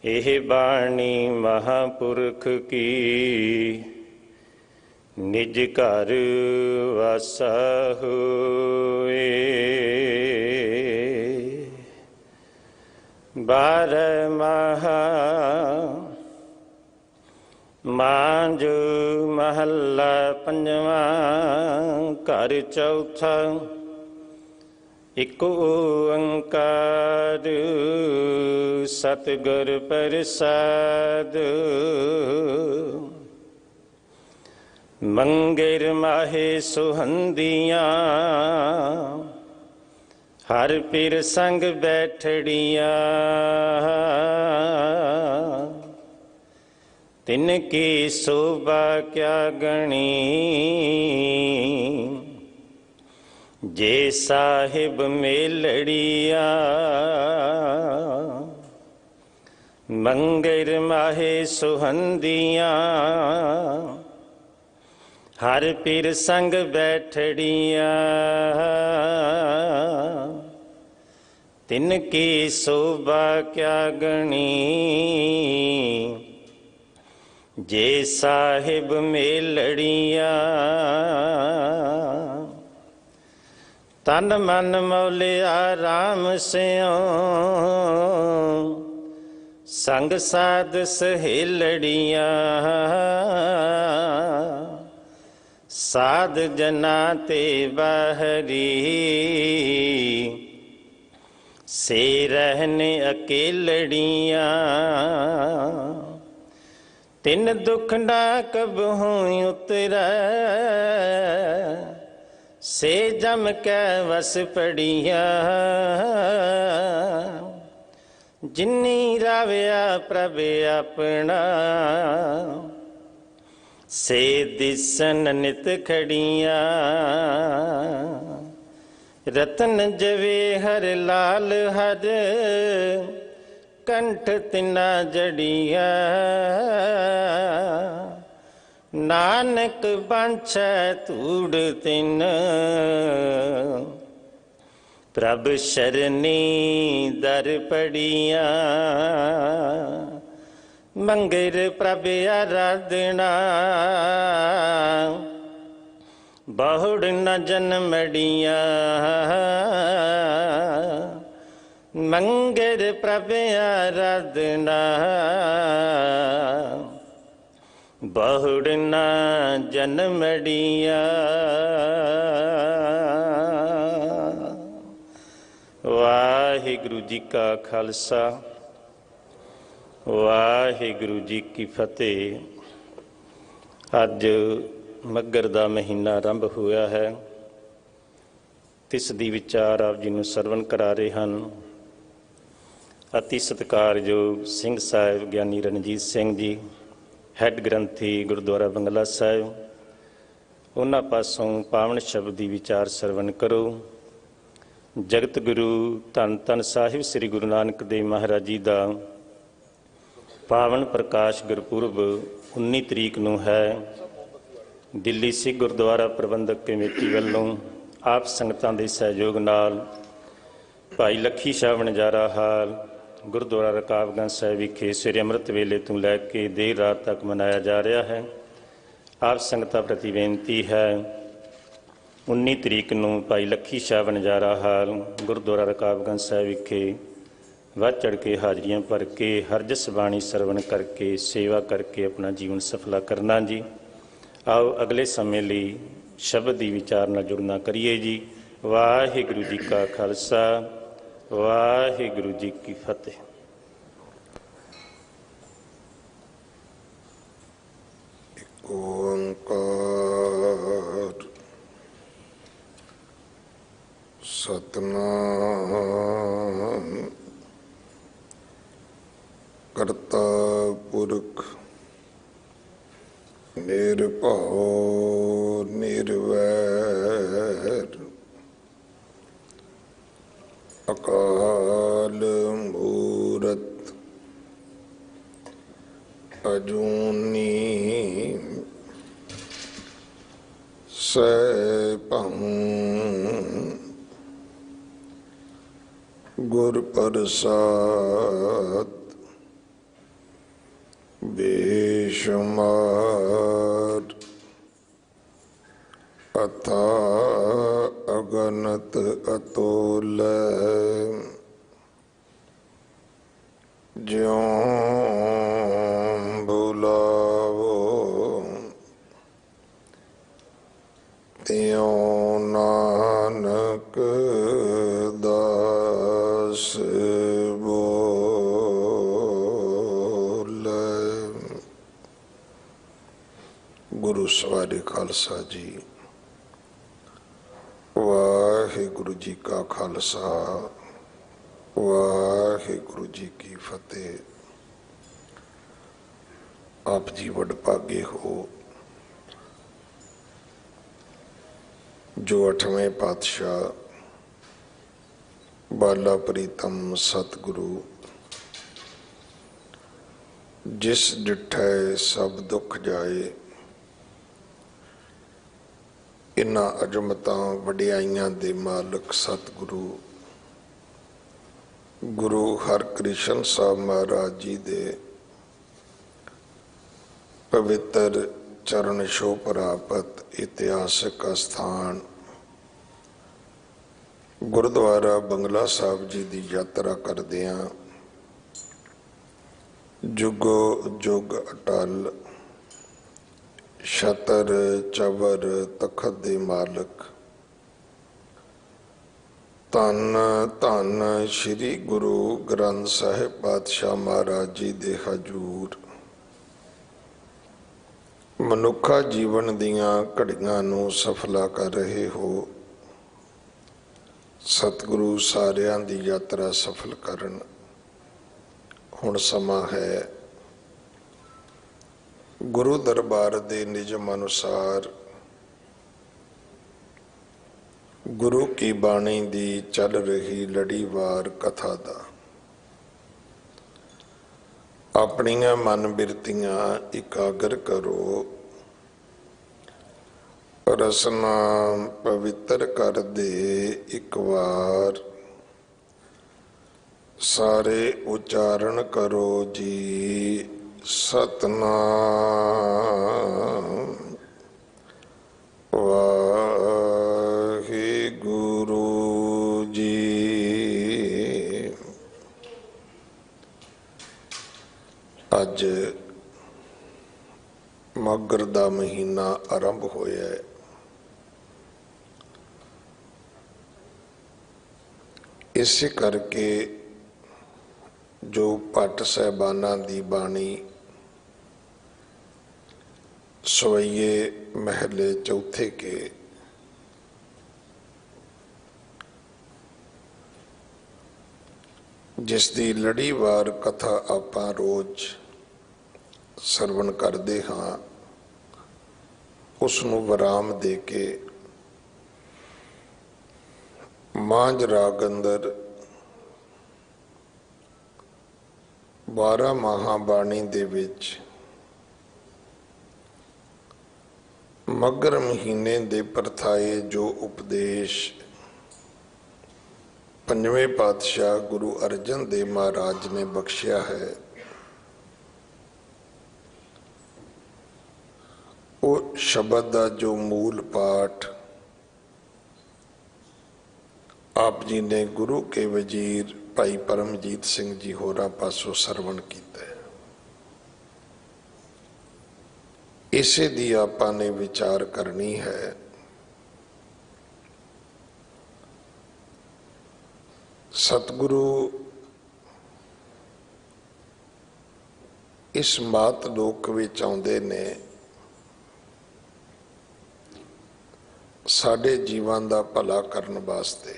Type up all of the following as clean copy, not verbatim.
एह बाणी महापुरख की निज घर वासा होए। बारह माहा मांझ महला पंजवा घर चौथा इक ओंकार सतगुर प्रसाद। मंगेर माहे सुहंदियाँ हर पीर संग बैठड़िया। तिनकी शोभा क्या गणी जे साहिब मेलड़िया। मंगेर माहे सुहंदियाँ हर पीर संग बैठड़िया। तिनकी शोभा क्या गणी जे साहिब मेलड़िया। तन मन मौलिया राम स्यों संग साध सहेलड़िया। साध जना ते बाहरी से रहने अकेलड़िया। तिन दुख ना कबहू उतरै से जम के वस पड़िया। जिन्नी रावया प्रभ अपना से दिसन नित खड़िया। रतन जवे हर लाल हर कंठ तिना जड़िया। नानक बांछै तूड़ तिन प्रभ शरणी दर पड़िया। मंगेर प्रभ आराधना बहुड़ न जन्मड़िया। मंगेर प्रभ आराधना बहुड़ न जन्मड़िया। वाहिगुरु जी का खालसा वाहिगुरु जी की फतेह। अज मगर दा महीना आरंभ होया है। तिस दी विचार आप जी नूं सरवण करा रहे हैं अति सत्कारयोग सिंह साहिब ज्ञानी रणजीत सिंह जी हैड ग्रंथी गुरुद्वारा बंगला साहिब। उन्हां पासों पावन शब्द दी विचार सरवण करो। जगत गुरु धन धन साहिब श्री गुरु नानक देव महाराज जी का पावन प्रकाश गुरपुरब 19 तरीक नूं है। दिल्ली सिख गुरुद्वारा प्रबंधक कमेटी वालों आप संगतां दे सहयोग नाल भाई लखी शाह वणजारा हाल गुरुद्वारा रकाबगंज साहिब विखे सवेरे अमृत वेले तो लैके देर रात तक मनाया जा रहा है। आप संगतां प्रति बेनती है 19 तरीक नूं भाई लखी शाह वणजारा हाल गुरुद्वारा रकाबगंज साहिब विखे वध चढ़ के हाजरियां भर के हरजस बाणी सरवण करके सेवा करके अपना जीवन सफला करना जी। आओ अगले समय लिए शब्द की विचार नाल जुड़ना करिए जी। वाहिगुरु जी का खालसा वाहिगुरु जी की फतेह। ओंकार सतनाम करता पुरख निर्भव निर्वैर अकाल मूरत अजूनी सैभं गुर प्रसाद बेशुमार अथा अगनत अतुल ज्यों बुलावो त्यों नानक दास बोले। गुरु सवारे खालसा जी। वाहिगुरु जी का खालसा वाहिगुरु जी की फतेह। आप जी वडभागे हो जो 8वें पातशाह बाला प्रीतम सतगुरु जिस डिठै सब दुख जाए इन्हां अजमतां वडियाइयां दे मालक सतगुरु गुरु हरकृष्ण साहब महाराज जी दे पवित्र चरण छोह प्राप्त इतिहासक स्थान गुरुद्वारा बंगला साहब जी की यात्रा करदियां जुगो जुग अटल छतर चबर तखत दे मालक धन धन श्री गुरु ग्रंथ साहिब पातशाह महाराज जी दे हजूर मनुखा जीवन दियां घड़ियां नूं सफला कर रहे हो। सतगुरु सारियां दी यात्रा सफल करन। हुण समा है गुरु दरबार दे निजम अनुसार गुरु की बाणी दी चल रही लड़ीवार कथा दा अपनियां मन बिरतियां इकागर करो। रसना पवित्र कर दे एक बार सारे उच्चारण करो जी सतनाम वाहिगुरु जी। अज मगर दा महीना आरंभ होया है। इस करके जो भट्ट साहबाना दी बाणी सवैये महले चौथे के जिसकी लड़ीवार कथा आपां रोज सरवण करते हाँ उसनूं विराम दे के मांझ राग अंदर 12 महाबाणी दे विच मगर महीने दे परथाए जो उपदेश 5वें पातशाह गुरु अर्जन देव महाराज ने बख्शिया है वो शब्द का जो मूल पाठ आप जी ने गुरु के वजीर भाई परमजीत सिंह जी होरां पासों सरवण किया। इसे दी आपां ने विचार करनी है। सतगुरु इस मात लोक विच आउंदे ने साडे जीवन का भला करन वास्ते।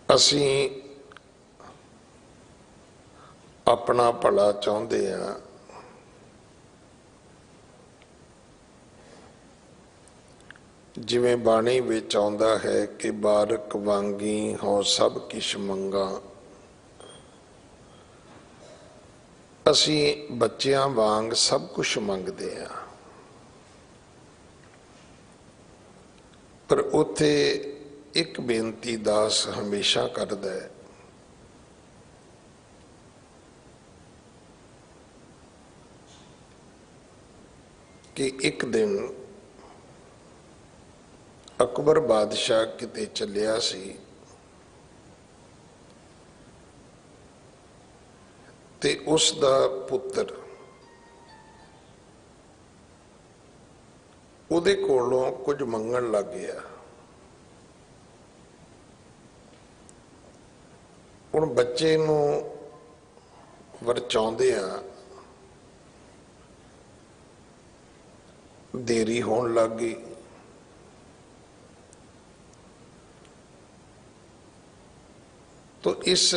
असी अपना भला चाहते हैं जिवें बाणी विच आउंदा है कि बारक वांगी हों सब किश मंगा। असी बच्चियां वांग सब कुछ मंगते हैं पर उत्थे एक बेनती दास हमेशा करदा है कि एक दिन अकबर बादशाह किते चलिया सी ते उसदा पुत्र उहदे कोलों कुछ मंगण लग गया। हुण बच्चे नूं वरचाउंदिआं देरी होण लग गई। तो इस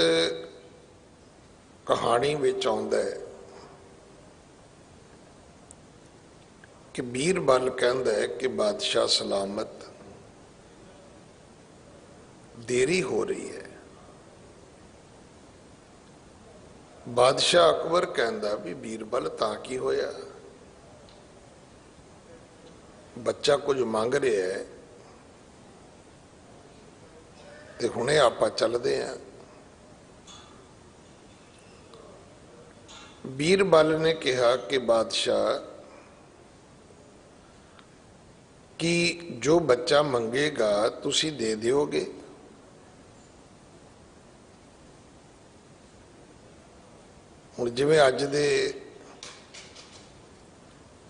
कहानी विच आउंदा है कि बीरबल कहंदा है कि बादशाह सलामत, देरी हो रही है। बादशाह अकबर कहंदा भी बीरबल तां की होया, बच्चा कुछ मंग रहा है ते हुणे आपां चलदे हैं। बीरबल ने कहा कि बादशाह कि जो बच्चा मंगेगा तुसी दे दिओगे? हुण जिवें अज दे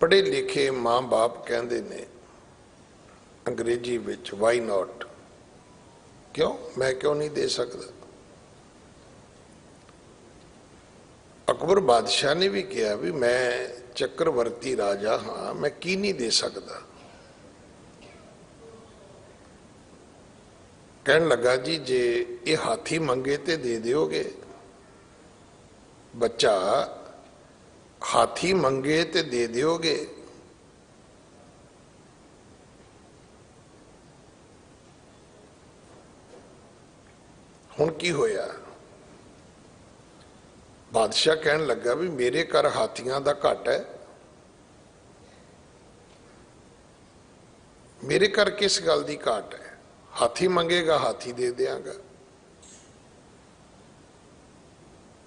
पढ़े लिखे माँ बाप कहंदे ने अंग्रेजी विच वाई नॉट, क्यों मैं क्यों नहीं दे सकता। अकबर बादशाह ने भी कहा भी मैं चक्रवर्ती राजा हाँ, मैं की नहीं दे सकता। कहन लगा जी जे ये हाथी मंगे ते दे दिओगे? बच्चा हाथी मंगे ते दे दिओगे? हुण की होया? बादशाह कहन लगा भी मेरे घर हाथियां दा घट है, मेरे घर किस गल दी घाट है? हाथी मंगेगा हाथी दे देंगा।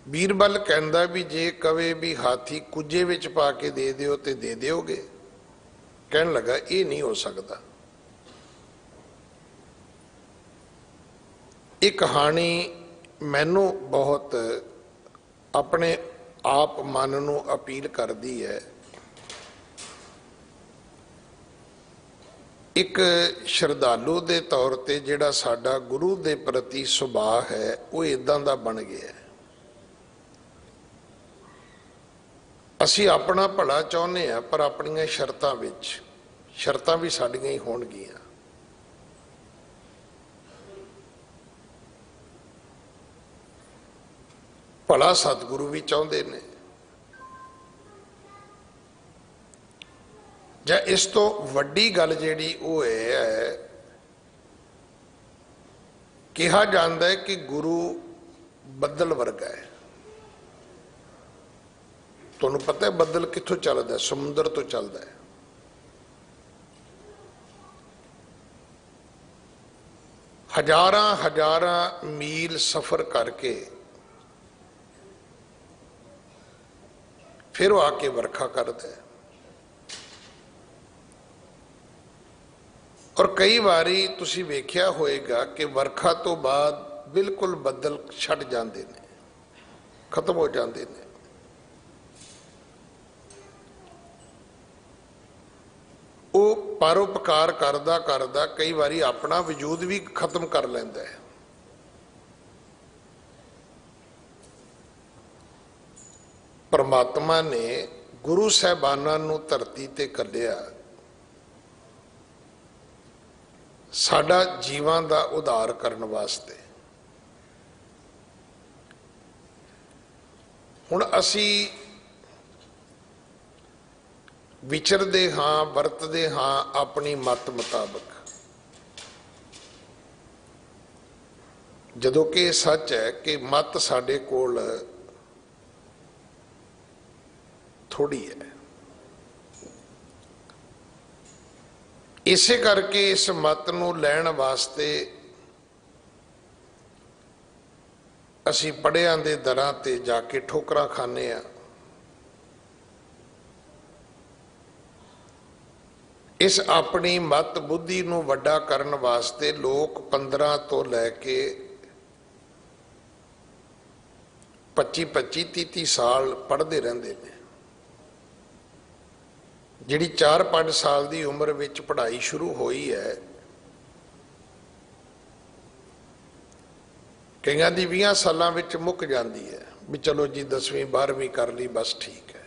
बीरबल कहंदा भी जे कवे भी हाथी कुजे विच पा के दे दिओ ते दे दिओगे? कहन लगा ये नहीं हो सकता। ये कहानी मैनू बहुत अपने आप मन नू अपील करती है। एक श्रद्धालु के तौर पर जिहड़ा साडा गुरु के प्रति सुभाव है वो इदां दा बन गया है। असी अपना भला चाहुंदे आ पर अपनियां शर्तां विच, शर्तां भी साडियां ही होणगियां। भला सतगुरु भी चाहुंदे ने। जां इस तो वड्डी गल जिहड़ी वो है, कहा जाता है कि गुरु बदल वर्गा है। तुहानूं पता है बदल कित्थों चलदा है? समुद्र तो चलदा है। हजारां हजारां मील सफर करके फिर वो आके वर्खा करता है। और कई बारी तुसी वेख्या होएगा कि वर्खा तो बाद बिल्कुल बदल छट जाते हैं, खत्म हो जाते हैं। वो परोपकार करदा करदा कई बारी अपना वजूद भी खत्म कर लैंदा है। परमात्मा ने गुरु साहबानां नूं धरती ते घल्लिया साडा जीवां दा उद्धार करन वास्ते। हुण असी विचरदे हाँ, वरतदे हाँ अपनी मत मुताबक, जदों कि सच है कि मत साडे कोल थोड़ी है। इसे करके इस मत नूं लैण वास्ते असी पढ़ियां दे दरां ते जाके ठोकरां खाने आ। इस अपनी मत बुद्धि नूं वड्डा करन वास्ते लोग 15 तो लैके 25 30 साल पढ़ते रहते हैं। जिहड़ी 4-5 साल की उम्र विच पढ़ाई शुरू हुई है, कईयां दी 20 सालां विच मुक जाती है भी चलो जी 10वीं 12वीं कर ली बस ठीक है।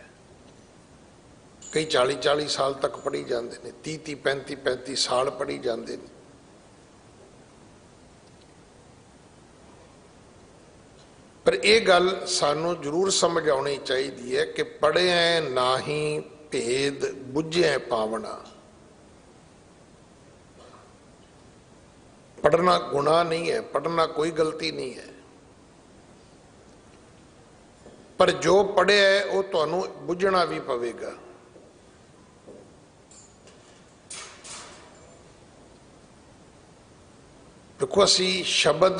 कई 40-40 साल तक पढ़ी जाते हैं, 30-30 35-35 साल पढ़ी जाते हैं। पर यह गल सानू जरूर समझ आनी चाहिए है कि पढ़िया ना ही भेद बुझिया पावना। पढ़ना गुनाह नहीं है, पढ़ना कोई गलती नहीं है, पर जो पढ़िया है वो तुहानू बुझना भी पवेगा। देखो असी शब्द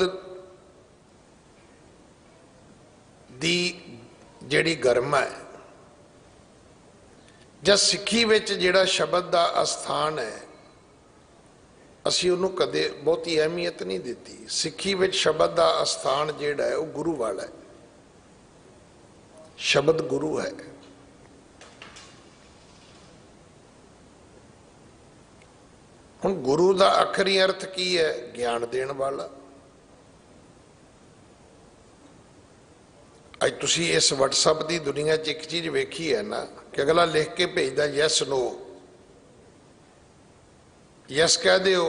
दी जिहड़ी गरिमा है ਜਾਂ सिक्खी विच जिहड़ा शब्द का अस्थान है, असी उन्होंने कदे बहुती अहमियत नहीं दी। सिक्खी विच शब्द का अस्थान जिहड़ा है वो गुरु वाला है, शब्द गुरु है। हुण गुरु का आखिरी अर्थ की है? ज्ञान देने वाला। अज तुसी इस व्हाट्सएप की दुनिया च एक चीज़ वेखी है ना कि अगला लिख के भेजदा यस नो, यस कह दो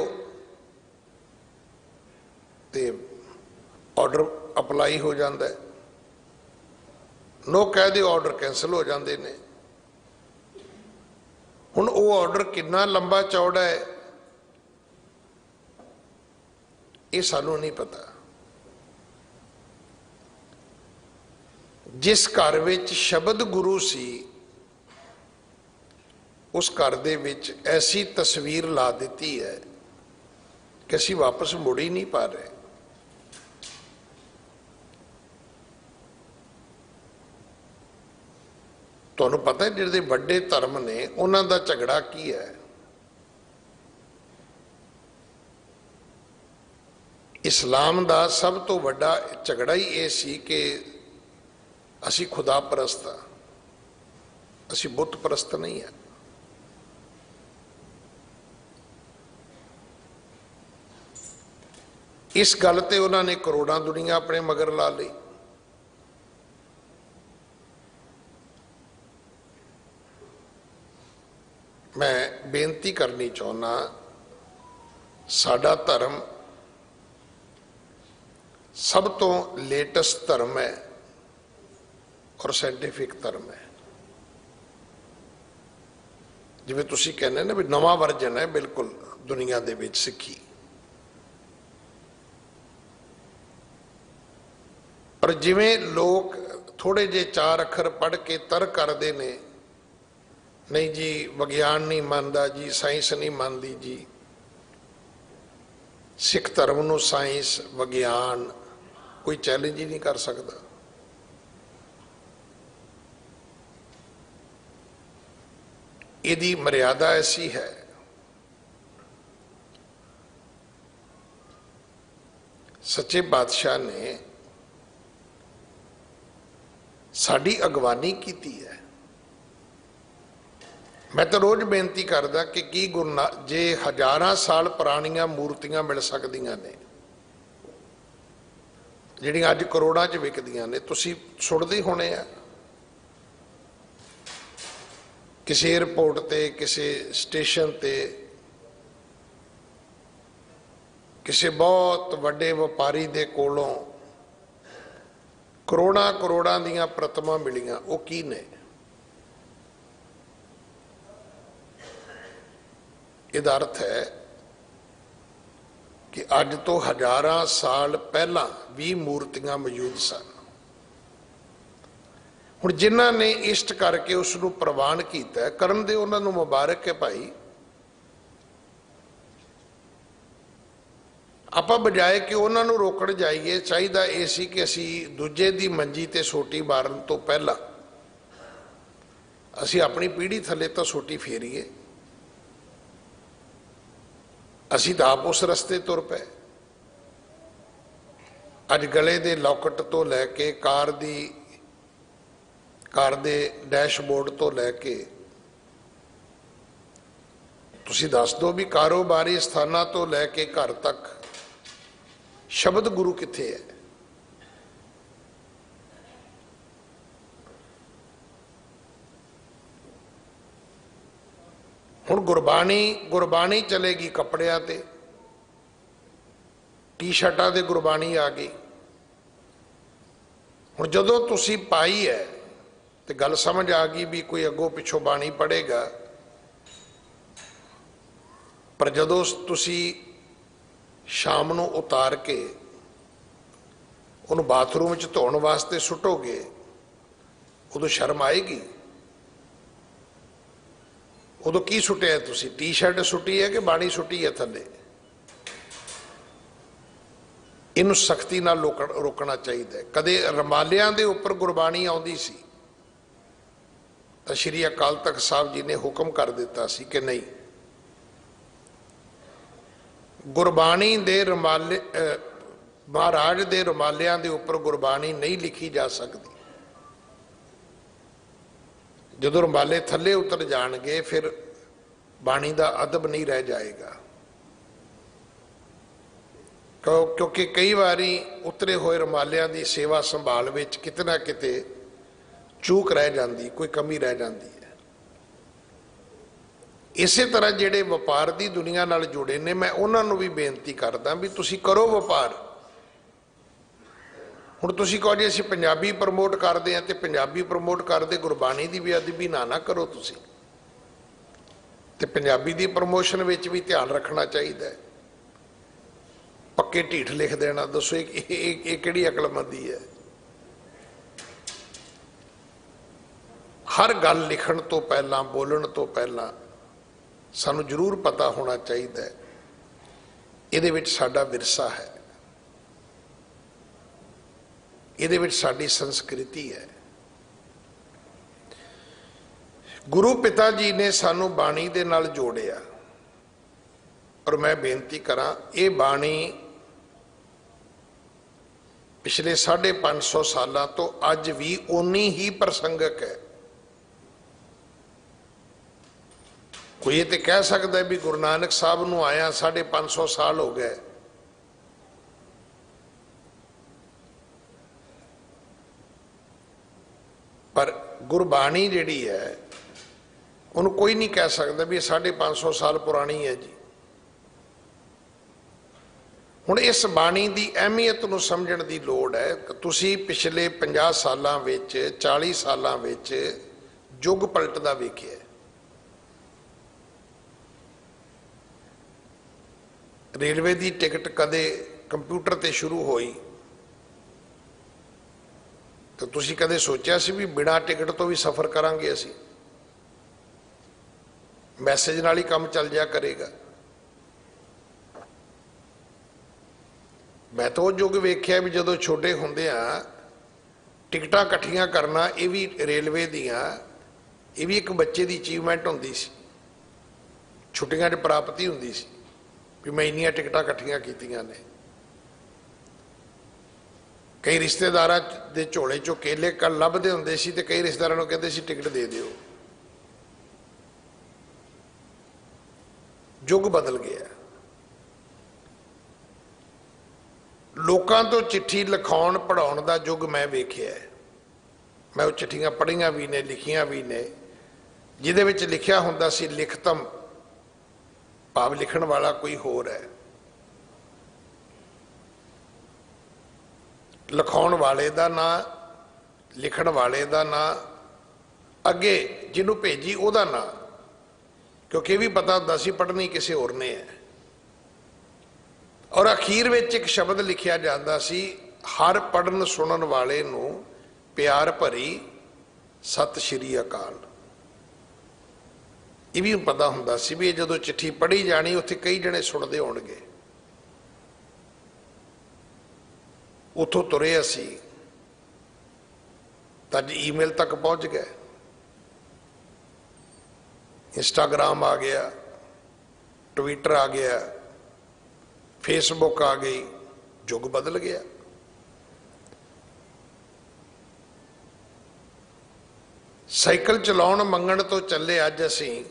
तो ऑर्डर अप्लाई हो जाता है, नो कह दो ऑर्डर कैंसल हो जाते हैं। हुण वो ऑर्डर कितना लंबा चौड़ा है ये सानू नहीं पता। जिस घर विच शब्द गुरु सी उस घर दे विच ऐसी तस्वीर ला दी है कि असीं वापस मुड़ ही नहीं पा रहे। तुहानू पता है जिहड़े वड्डे धर्म ने उन्हां दा झगड़ा की है? इस्लाम दा सब तो वड्डा झगड़ा ही ये सी कि असी खुदा परस्त हाँ, असी बुत परस्त नहीं है। इस गल ते उन्होंने करोड़ां दुनिया अपने मगर ला ली। मैं बेनती करनी चाहना, साडा धर्म सब तो लेटेस्ट धर्म है और साइंटिफिक धर्म है। जिवें तुसीं कहने ना भी नवा वर्जन है बिल्कुल दुनिया दे विच सिक्खी, पर जिवें लोग थोड़े जे 4 अखर पढ़ के तर्क करते ने, नहीं जी विज्ञान नहीं मानता जी, साइंस नहीं मानती जी, सिख धर्म नूं साइंस विज्ञान कोई चैलेंज ही नहीं कर सकता। यदि मर्यादा ऐसी है, सच्चे बादशाह ने साड़ी अगवानी की है। मैं तो रोज बेनती करदा कि की गुरु जे 1000 साल पुरानियां मूर्तियां मिल सकदियां ने जिहड़ियां अज करोड़ां च विकदियां ने, तुसीं सुणदे होणे आ किसी एयरपोर्ट ते, किसी स्टेशन ते, किसी बहुत वड्डे व्यापारी दे कोलों करोड़ां करोड़ां दियां प्रतिमा मिलियां। वो की ने? इहदा अर्थ है कि अज तो 1000 साल पहला भी मूर्तियां मौजूद सन। हुण जिन्हां ने इष्ट करके उसनूं प्रवान किया करन दे, उन्हां नूं मुबारक है भाई। आपां बजाए कि उन्हां नूं रोकण जाइए, चाहिदा ये सी कि असी दूजे दी मंजी ते सोटी मारन तो पहला असी अपनी पीढ़ी थले तो सोटी फेरीए। ਅਸੀਂ ਤਾਂ ਆਪ ਉਸ ਰਸਤੇ ਤੁਰ ਪਏ। ਅੱਜ ਗਲੇ ਦੇ ਲੌਕਟ ਤੋਂ ਲੈ ਕੇ ਕਾਰ ਦੇ ਡੈਸ਼ਬੋਰਡ ਤੋਂ ਲੈ ਕੇ ਤੁਸੀਂ ਦੱਸ ਦਿਓ ਵੀ ਕਾਰੋਬਾਰੀ ਸਥਾਨਾਂ ਤੋਂ ਲੈ ਕੇ ਘਰ ਤੱਕ ਸ਼ਬਦ ਗੁਰੂ ਕਿੱਥੇ ਹੈ? ਹੁਣ ਗੁਰਬਾਣੀ ਚਲੇਗੀ ਕੱਪੜਿਆਂ ਤੇ, ਟੀ-ਸ਼ਰਟਾਂ ਤੇ ਗੁਰਬਾਣੀ ਆ ਗਈ। ਹੁਣ ਜਦੋਂ ਤੁਸੀਂ ਪਾਈ ਹੈ ਤੇ ਗੱਲ ਸਮਝ ਆ ਗਈ ਵੀ ਕੋਈ ਅੱਗੋਂ ਪਿੱਛੋਂ ਬਾਣੀ ਪੜ੍ਹੇਗਾ, ਪਰ ਜਦੋਂ ਤੁਸੀਂ ਸ਼ਾਮ ਨੂੰ ਉਤਾਰ ਕੇ ਉਹਨੂੰ ਬਾਥਰੂਮ 'ਚ ਧੋਣ ਵਾਸਤੇ ਸੁੱਟੋਗੇ, ਉਦੋਂ ਸ਼ਰਮ ਆਏਗੀ। ਉਦੋਂ ਕੀ ਸੁੱਟਿਆ ਤੁਸੀਂ? ਟੀ-ਸ਼ਰਟ ਸੁੱਟੀ ਹੈ ਕਿ ਬਾਣੀ ਸੁੱਟੀ ਹੈ ਥੱਲੇ? ਇਹਨੂੰ ਸਖਤੀ ਨਾਲ ਰੋਕਣਾ ਚਾਹੀਦਾ ਹੈ। ਕਦੇ ਰਮਾਲਿਆਂ ਦੇ ਉੱਪਰ ਗੁਰਬਾਣੀ ਆਉਂਦੀ ਸੀ ਤਾਂ ਸ਼੍ਰੀ ਅਕਾਲ ਤਖਤ ਸਾਹਿਬ ਜੀ ਨੇ ਹੁਕਮ ਕਰ ਦਿੱਤਾ ਸੀ ਕਿ ਨਹੀਂ, ਗੁਰਬਾਣੀ ਦੇ ਰਮਾਲੇ ਮਹਾਰਾਜ ਦੇ ਰਮਾਲਿਆਂ ਦੇ ਉੱਪਰ ਗੁਰਬਾਣੀ ਨਹੀਂ ਲਿਖੀ ਜਾ ਸਕਦੀ। ਜਦੋਂ ਰਮਾਲੇ ਥੱਲੇ ਉਤਰ ਜਾਣਗੇ ਫਿਰ ਬਾਣੀ ਦਾ ਅਦਬ ਨਹੀਂ ਰਹਿ ਜਾਏਗਾ। ਕਿਉਂਕਿ ਕਈ ਵਾਰੀ ਉਤਰੇ ਹੋਏ ਰਮਾਲਿਆਂ ਦੀ ਸੇਵਾ ਸੰਭਾਲ ਵਿੱਚ ਕਿਤੇ ਨਾ ਕਿਤੇ ਚੂਕ ਰਹਿ ਜਾਂਦੀ, ਕੋਈ ਕਮੀ ਰਹਿ ਜਾਂਦੀ ਹੈ। ਇਸੇ ਤਰ੍ਹਾਂ ਜਿਹੜੇ ਵਪਾਰ ਦੀ ਦੁਨੀਆ ਨਾਲ ਜੁੜੇ ਨੇ, ਮੈਂ ਉਹਨਾਂ ਨੂੰ ਵੀ ਬੇਨਤੀ ਕਰਦਾ ਵੀ ਤੁਸੀਂ ਕਰੋ ਵਪਾਰ। ਹੁਣ ਤੁਸੀਂ ਕਹੋ ਜੀ ਅਸੀਂ ਪੰਜਾਬੀ ਪ੍ਰਮੋਟ ਕਰਦੇ ਹਾਂ, ਤੇ ਪੰਜਾਬੀ ਪ੍ਰਮੋਟ ਕਰਦੇ ਗੁਰਬਾਣੀ ਦੀ ਬੇਅਦਬੀ ਨਾ ਕਰੋ ਤੁਸੀਂ। ਤੇ ਪੰਜਾਬੀ ਦੀ ਪ੍ਰਮੋਸ਼ਨ ਵਿੱਚ ਵੀ ਧਿਆਨ ਰੱਖਣਾ ਚਾਹੀਦਾ ਹੈ। ਪੱਕੇ ਢੀਠ ਲਿਖ ਦੇਣਾ, ਦੱਸੋ ਇਹ ਕਿਹੜੀ ਅਕਲਮੰਦੀ ਹੈ? ਹਰ ਗੱਲ ਲਿਖਣ ਤੋਂ ਪਹਿਲਾਂ, ਬੋਲਣ ਤੋਂ ਪਹਿਲਾਂ ਸਾਨੂੰ ਜ਼ਰੂਰ ਪਤਾ ਹੋਣਾ ਚਾਹੀਦਾ ਹੈ ਇਹਦੇ ਵਿੱਚ ਸਾਡਾ ਵਿਰਸਾ ਹੈ, ਇਹਦੇ ਵਿੱਚ ਸਾਡੀ ਸੰਸਕ੍ਰਿਤੀ ਹੈ। ਗੁਰੂ ਪਿਤਾ ਜੀ ਨੇ ਸਾਨੂੰ ਬਾਣੀ ਦੇ ਨਾਲ ਜੋੜਿਆ, ਔਰ ਮੈਂ ਬੇਨਤੀ ਕਰਾਂ ਇਹ ਬਾਣੀ ਪਿਛਲੇ 550 ਸਾਲਾਂ ਤੋਂ ਅੱਜ ਵੀ ਓਨੀ ਹੀ ਪ੍ਰਸੰਗਕ ਹੈ। ਕੋਈ ਇਹ ਤੇ ਕਹਿ ਸਕਦਾ ਵੀ ਗੁਰੂ ਨਾਨਕ ਸਾਹਿਬ ਨੂੰ ਆਇਆ 550 ਸਾਲ ਹੋ ਗਏ, ਪਰ ਗੁਰਬਾਣੀ ਜਿਹੜੀ ਹੈ ਉਹਨੂੰ ਕੋਈ ਨਹੀਂ ਕਹਿ ਸਕਦਾ ਵੀ 550 ਸਾਲ ਪੁਰਾਣੀ ਹੈ ਜੀ। ਹੁਣ ਇਸ ਬਾਣੀ ਦੀ ਅਹਿਮੀਅਤ ਨੂੰ ਸਮਝਣ ਦੀ ਲੋੜ ਹੈ। ਤੁਸੀਂ ਪਿਛਲੇ 50 ਸਾਲਾਂ ਵਿੱਚ, 40 ਸਾਲਾਂ ਵਿੱਚ ਯੁੱਗ ਪਲਟਦਾ ਵੇਖਿਆ। ਰੇਲਵੇ ਦੀ ਟਿਕਟ ਕਦੇ ਕੰਪਿਊਟਰ ਤੇ ਸ਼ੁਰੂ ਹੋਈ ਤਾਂ ਤੁਸੀਂ ਕਦੇ ਸੋਚਿਆ ਸੀ ਵੀ ਬਿਨਾਂ ਟਿਕਟ ਤੋਂ ਵੀ ਸਫ਼ਰ ਕਰਾਂਗੇ ਅਸੀਂ? ਮੈਸੇਜ ਨਾਲ ਹੀ ਕੰਮ ਚੱਲ ਜਾ ਕਰੇਗਾ। ਮੈਂ ਤਾਂ ਉਹ ਯੁੱਗ ਵੇਖਿਆ ਵੀ ਜਦੋਂ ਛੋਟੇ ਹੁੰਦੇ ਆ ਟਿਕਟਾਂ ਇਕੱਠੀਆਂ ਕਰਨਾ, ਇਹ ਵੀ ਰੇਲਵੇ ਦੀਆਂ, ਇਹ ਵੀ ਇੱਕ ਬੱਚੇ ਦੀ ਅਚੀਵਮੈਂਟ ਹੁੰਦੀ ਸੀ। ਛੁੱਟੀਆਂ 'ਚ ਪ੍ਰਾਪਤੀ ਹੁੰਦੀ ਸੀ ਵੀ ਮੈਂ ਇੰਨੀਆਂ ਟਿਕਟਾਂ ਇਕੱਠੀਆਂ ਕੀਤੀਆਂ ਨੇ। ਕਈ ਰਿਸ਼ਤੇਦਾਰਾਂ ਦੇ ਝੋਲੇ 'ਚੋਂ ਕੇਲੇ ਕੱਲ ਲੱਭਦੇ ਹੁੰਦੇ ਸੀ ਤੇ ਕਈ ਰਿਸ਼ਤੇਦਾਰਾਂ ਨੂੰ ਕਹਿੰਦੇ ਸੀ ਟਿਕਟ ਦੇ ਦਿਓ। ਯੁੱਗ ਬਦਲ ਗਿਆ। ਲੋਕਾਂ ਤੋਂ ਚਿੱਠੀ ਲਿਖਾਉਣ ਪੜ੍ਹਾਉਣ ਦਾ ਯੁੱਗ ਮੈਂ ਵੇਖਿਆ। ਮੈਂ ਉਹ ਚਿੱਠੀਆਂ ਪੜ੍ਹੀਆਂ ਵੀ ਨੇ, ਲਿਖੀਆਂ ਵੀ ਨੇ, ਜਿਹਦੇ ਵਿੱਚ ਲਿਖਿਆ ਹੁੰਦਾ ਸੀ ਲਿਖਤਮ, ਭਾਵ ਲਿਖਣ ਵਾਲਾ ਕੋਈ ਹੋਰ ਹੈ, ਲਿਖਾਉਣ ਵਾਲੇ ਦਾ ਨਾਂ, ਲਿਖਣ ਵਾਲੇ ਦਾ ਨਾਂ, ਅੱਗੇ ਜਿਹਨੂੰ ਭੇਜੀ ਉਹਦਾ ਨਾਂ, ਕਿਉਂਕਿ ਇਹ ਵੀ ਪਤਾ ਹੁੰਦਾ ਸੀ ਪੜ੍ਹਨੀ ਕਿਸੇ ਹੋਰ ਨੇ ਹੈ। ਔਰ ਅਖੀਰ ਵਿੱਚ ਇੱਕ ਸ਼ਬਦ ਲਿਖਿਆ ਜਾਂਦਾ ਸੀ, ਹਰ ਪੜ੍ਹਨ ਸੁਣਨ ਵਾਲੇ ਨੂੰ ਪਿਆਰ ਭਰੀ ਸਤਿ ਸ਼੍ਰੀ ਅਕਾਲ। ਇਹ ਵੀ ਪਤਾ ਹੁੰਦਾ ਸੀ ਵੀ ਇਹ ਜਦੋਂ ਚਿੱਠੀ ਪੜ੍ਹੀ ਜਾਣੀ ਉੱਥੇ ਕਈ ਜਣੇ ਸੁਣਦੇ ਹੋਣਗੇ। ਉੱਥੋਂ ਤੁਰੇ ਅਸੀਂ ਤਾਂ ਅੱਜ ਈਮੇਲ ਤੱਕ ਪਹੁੰਚ ਗਏ, ਇੰਸਟਾਗ੍ਰਾਮ ਆ ਗਿਆ, ਟਵਿੱਟਰ ਆ ਗਿਆ, फेसबुक आ गई, युग बदल गया। साइकिल चलाउण मंगण तो चले अज असीं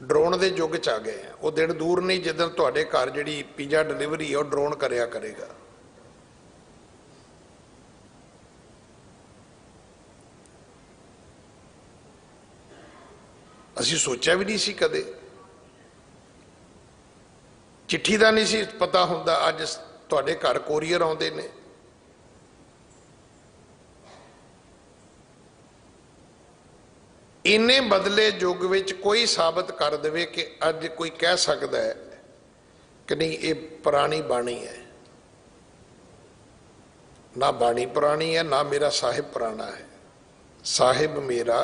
ड्रोन के युग च आ गए हैं। वो दिन दूर नहीं जिदन तुहाडे घर जिहड़ी पीजा डिलीवरी है वो ड्रोन करिया करेगा। असीं सोचा भी नहीं सी कदे, चिट्ठी का नहीं सी पता हुंदा, अज तुहाडे घर कोरीअर आउंदे ने। इन्ने बदले युग विच कोई साबित कर देवे कि अज कोई कह सकता है कि नहीं ये पुरानी बाणी है। ना बाणी पुरानी है, ना मेरा साहिब पुराना है। साहिब मेरा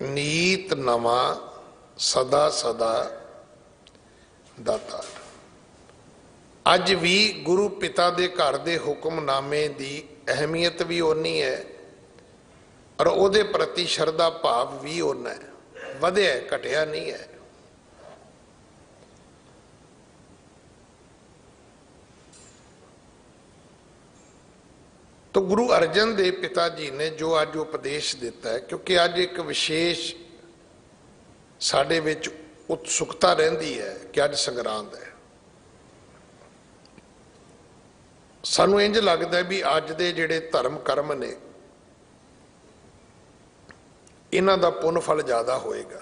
नीत नवा सदा सदा दाता। अज भी गुरु पिता दे घर दे हुक्मनामे दी अहमियत भी उन्नी है और उहदे प्रति शरधा भाव भी उन्ना है, वधिया घटिया नहीं है। तो गुरु अर्जन देव पिता जी ने जो अज उपदेश दिता है, क्योंकि अज एक विशेष साडे विच उत्सुकता रहिंदी है कि अज संगरांद है। सानू इंज लगदा है भी अज दे जिहड़े धर्म कर्म ने इन्हां दा पुण्य फल ज़्यादा होएगा।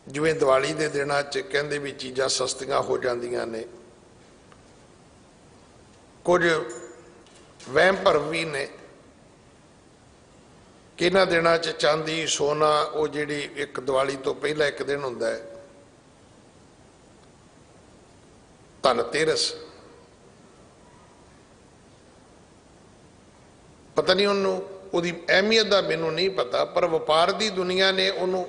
जिवें दिवाली दे दिनां च कहंदे भी चीज़ां सस्तियां हो जांदियां ने, कुछ वहम भरम भी ने कि इन्हां दिनां च चांदी सोना वो जिहड़ी एक दिवाली तो पहला एक दिन हुंदा है धनतेरस, पता नहीं उन्होंने ਉਹਦੀ अहमियत का मैनू नहीं पता, पर व्यापार की दुनिया ने उन्होंने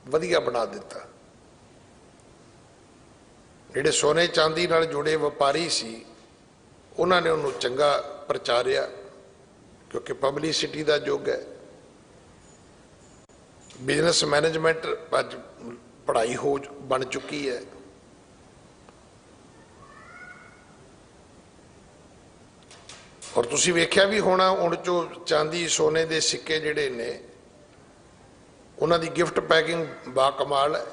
वधिया बना दिता। जिहड़े सोने चांदी नाल जुड़े व्यापारी सी उन्होंने उन्होंने चंगा प्रचारिया, क्योंकि पब्लिसिटी का युग है। बिजनेस मैनेजमेंट अज पढ़ाई हो बन चुकी है। और तुसी वेख्या भी होना हुण जो चांदी सोने के सिक्के जिहड़े ने उन्हां दी गिफ्ट पैकिंग बाकमाल है।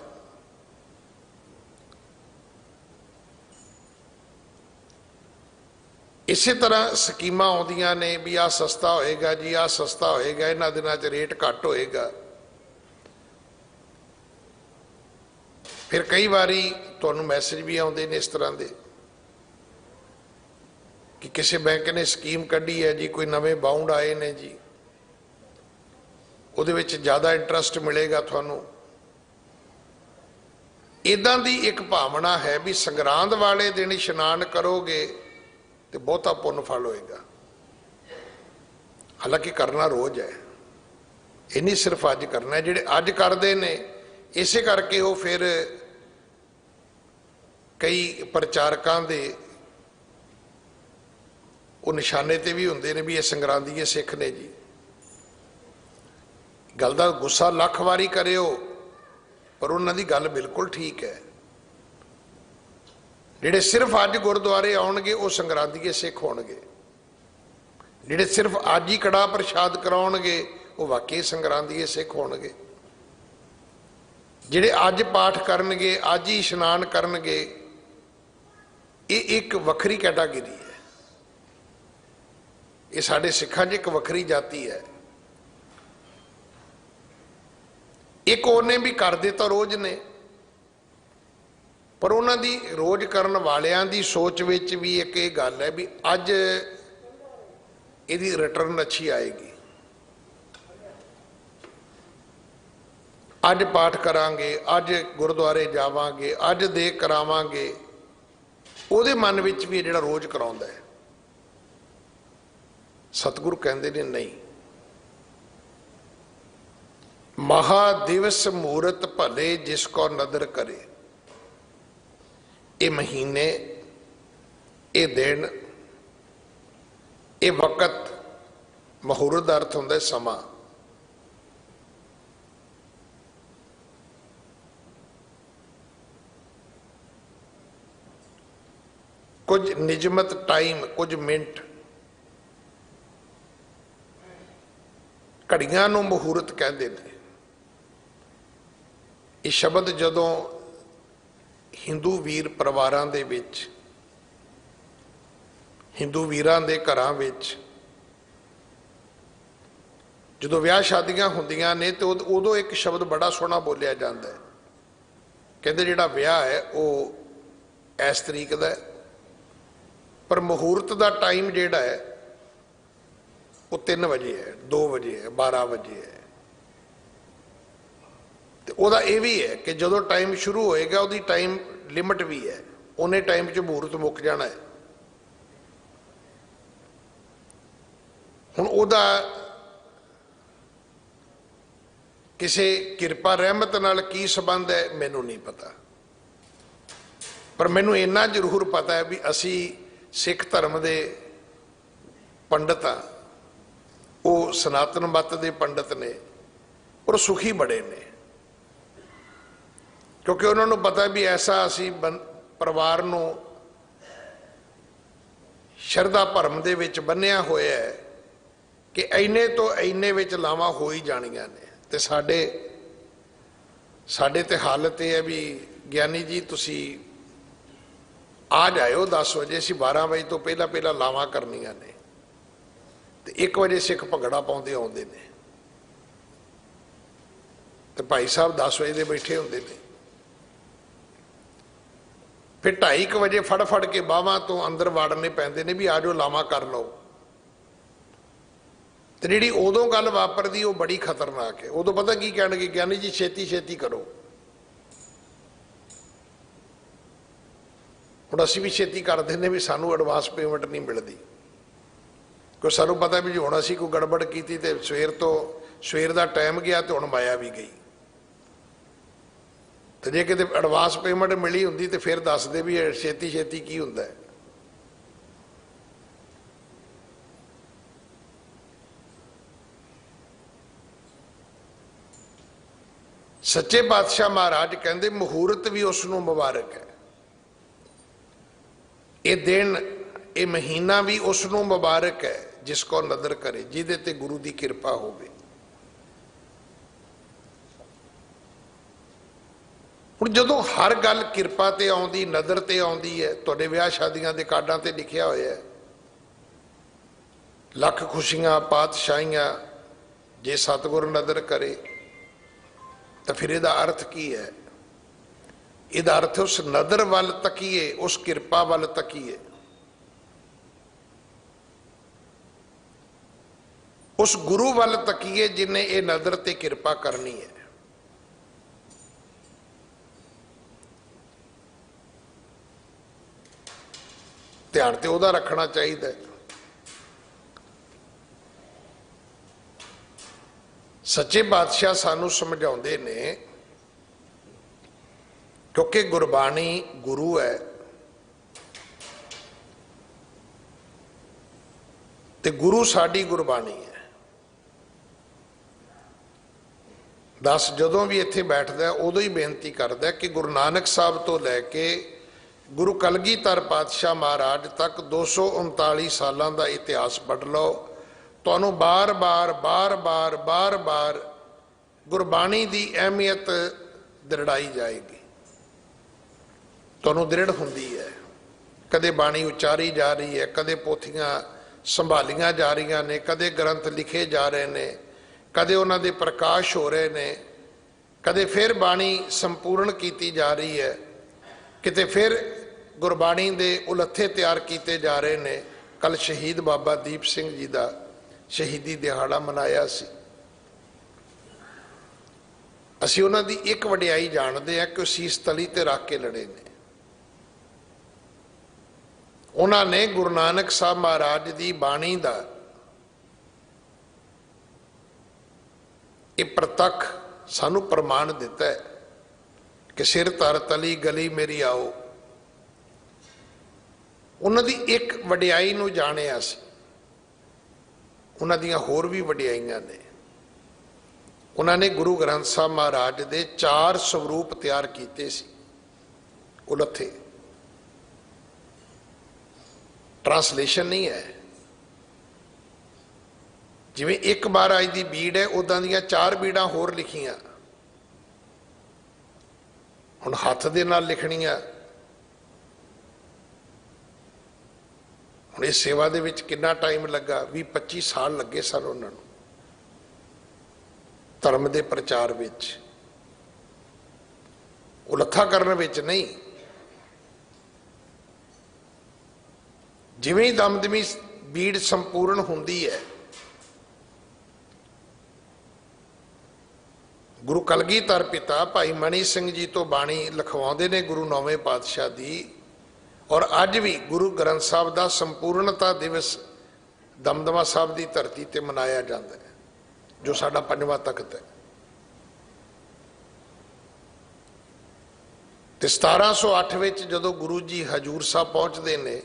इसे तरह स्कीमां आउंदियां ने भी आ सस्ता होएगा जी, आ सस्ता होएगा, इन्हां दिनां च रेट घट होएगा। फिर कई बारी तुहानूं मैसेज भी आउंदे ने इस तरह के कि किसी बैंक ने स्कीम कढ़ी है जी, कोई नवे बाउंड आए ने जी, उहदे विच ज़्यादा इंटरस्ट मिलेगा थानू। इदां दी एक भावना है भी संगरांद वाले दिन इशनान करोगे तो बहुता पुण्य फल होएगा। हालांकि करना रोज है, ये नहीं सिर्फ अज करना है। जिहड़े अज करते ने इसे करके वो फिर कई प्रचारकों के वो निशाने ते भी हुंदे ने भी ये संगरांदीए सिख ने जी। गल दा गुस्सा लख वारी करियो पर उन्हां दी गल बिल्कुल ठीक है। जिहड़े सिर्फ अज गुरुद्वारे आउणगे वो संगरांदीए सिख होणगे, जिहड़े सिर्फ अज ही कड़ा प्रशाद कराउणगे वो वाकई संगरांदीए सिख होणगे, जिहड़े अज पाठ करनगे अज ही इशनान करनगे ये एक वखरी कैटागरी है। ये साडे सिखां 'च एक वखरी जाति है। एक उन्हें भी करते तो रोज ने, पर उन्हां दी रोज करन वालियां दी सोच विच भी एक ये गल है भी अज इहदी रिटर्न अच्छी आएगी, अज पाठ करांगे, अज गुरुद्वारे जावांगे, अज दे करावांगे। उहदे मन विच भी जिहड़ा रोज कराउंदा है। सतगुरु कहते ने नहीं, महादिवस मूरत भले जिसको नदर करे। ये महीने, ये दिन, ये वक़्त, मुहूर्त का अर्थ होंदा समा। कुछ निजमत टाइम, कुछ मिनट, घड़ियां नूं मुहूर्त कहते हैं। ये शब्द जदों हिंदू वीर परिवारां दे विच, हिंदू वीरां दे घरां विच जदों विआह शादियां हुंदियां ने तो उदों एक शब्द बड़ा सोहना बोलिया जाता है, कहते जिहड़ा विआह है वो इस तरीक दा है, पर मुहूर्त दा टाइम जिहड़ा है वो 3 बजे है, 2 बजे है, 12 बजे है। तो वह यह भी है कि जो टाइम शुरू होएगा उसकी टाइम लिमिट भी है, उन्हें टाइम च मुहूर्त मुक जाना है। हुण उहदा किसी किरपा रहमत नाल की संबंध है मैनू नहीं पता, पर मैनू इन्ना जरूर पता है भी असी सिख धर्म के पंडित हाँ, वो सनातन मत के पंडित ने और सुखी बड़े ने, क्योंकि उन्होंने पता भी ऐसा असी परिवार नू शरधा भरम दे विच बन्निया होया है कि इन्ने तो इन्ने विच लावां हो ही जानियां ने। ते साडे ते हालत यह है भी ज्ञानी जी तुसी आ जाओ 10 बजे, असीं 12 बजे तो पहला पहला लावां करनियां ने, ते 1 बजे सिख भंगड़ा पाउंदे आउंदे ने, ते भाई साहब 10 बजे दे बैठे हुंदे ने, फिर 2:30 बजे फड़ फड़ के बाहां तो अंदर वाड़ने पैंदे ने भी आ जाओ लावां कर लो। तो जी उदों गल वापरदी वो बड़ी खतरनाक है। उदों पता की कहणगे, ज्ञानी जी छेती छेती करो। हुण असीं भी छेती कर देंगे भी सानू एडवांस पेमेंट नहीं मिलती, क्योंकि सानू पता भी जो हुण असीं कोई गड़बड़ की तो सवेर का टाइम गया तो हुण माया भी गई। तो जे किते एडवांस पेमेंट मिली हुंदी तो फिर दसदे भी छेती छेती की हुंदा है। सच्चे पातशाह महाराज कहते मुहूर्त भी उसनूं मुबारक है, ये दिन ये महीना भी उसनूं मुबारक है जिसको नदर करे, जिहदे ते गुरु की कृपा होवे। हुण जदों हर गल किरपा ते आउंदी, नदर ते आउंदी है, तुहाडे विआह शादियां दे कार्डां ते लिखिया होया है लख खुशियां पातशाहियां जे सतगुर नदर करे, तो फिर इसका अर्थ की है? इसका अर्थ उस नदर वाल तकीए, उस किरपा वाल तकीए, उस गुरु वाल तकीए जिन्हें ये नदर ते किरपा करनी है। ध्यान तो वह रखना चाहिए। सच्चे पातशाह सानू समझाते ने, क्योंकि गुरबाणी गुरु है, ते गुरु साडी गुरबाणी है। दस जदों भी इत्थे बैठदा उदों ही बेनती करदा कि गुरु नानक साहब तो लैके गुरु कलगीधर पातशाह महाराज तक 239 सालों का इतिहास पढ़ लो, तुहानू बार बार बार बार बार बार गुरबाणी की अहमियत दृढ़ाई जाएगी, तुहानू दृढ़ हुंदी है। कदे बाणी उचारी जा रही है, कदे पोथियां संभालियां जा रही ने, कदे ग्रंथ लिखे जा रहे ने, कदे उन्हां दे प्रकाश हो रहे ने, कदे फिर बाणी संपूर्ण की जा रही है, किते फिर गुरबाणी दे उलथे तैयार किए जा रहे ने। कल शहीद बाबा दीप सिंह जी का शहीदी दिहाड़ा मनाया सी। असीं उन्हां दी एक वडियाई जानते हैं कि सीस तली ते रख के लड़े ने। उन्होंने गुरु नानक साहब महाराज की बाणी का यह प्रतख सानू प्रमाण दिता है कि सिर तर तली गली मेरी आओ। उन्होंने एक वडियाई नू जानिया सी, उन्हों दियां होर भी वडियाइयां ने। उन्होंने गुरु ग्रंथ साहब महाराज के 4 स्वरूप तैयार किए सी उलथे। ट्रांसलेशन नहीं है। जिवें एक महाराज की बीड़ है उदां दियां 4 बीड़ां होर लिखियां, हुण हत्थ दे नाल लिखणियां। हुण इस सेवा दे विच कितना टाइम लगा, 20-25 साल लगे सन उन्हां नूं धर्म के प्रचार विच, उलत्था करन विच नहीं। जिवें ही दमदमी बीड़ संपूर्ण हुंदी है, गुरु कलगीधर पिता भाई मनी सिंह जी तो बाणी लिखवाउंदे ने गुरु 9वें पातशाह दी, और अज भी गुरु ग्रंथ साहब का संपूर्णता दिवस दमदमा साहब की धरती ते मनाया जाता है, जो साडा 5वां तख्त है। ते 1708 विच जदों गुरु जी हजूर साहब पहुंचते ने,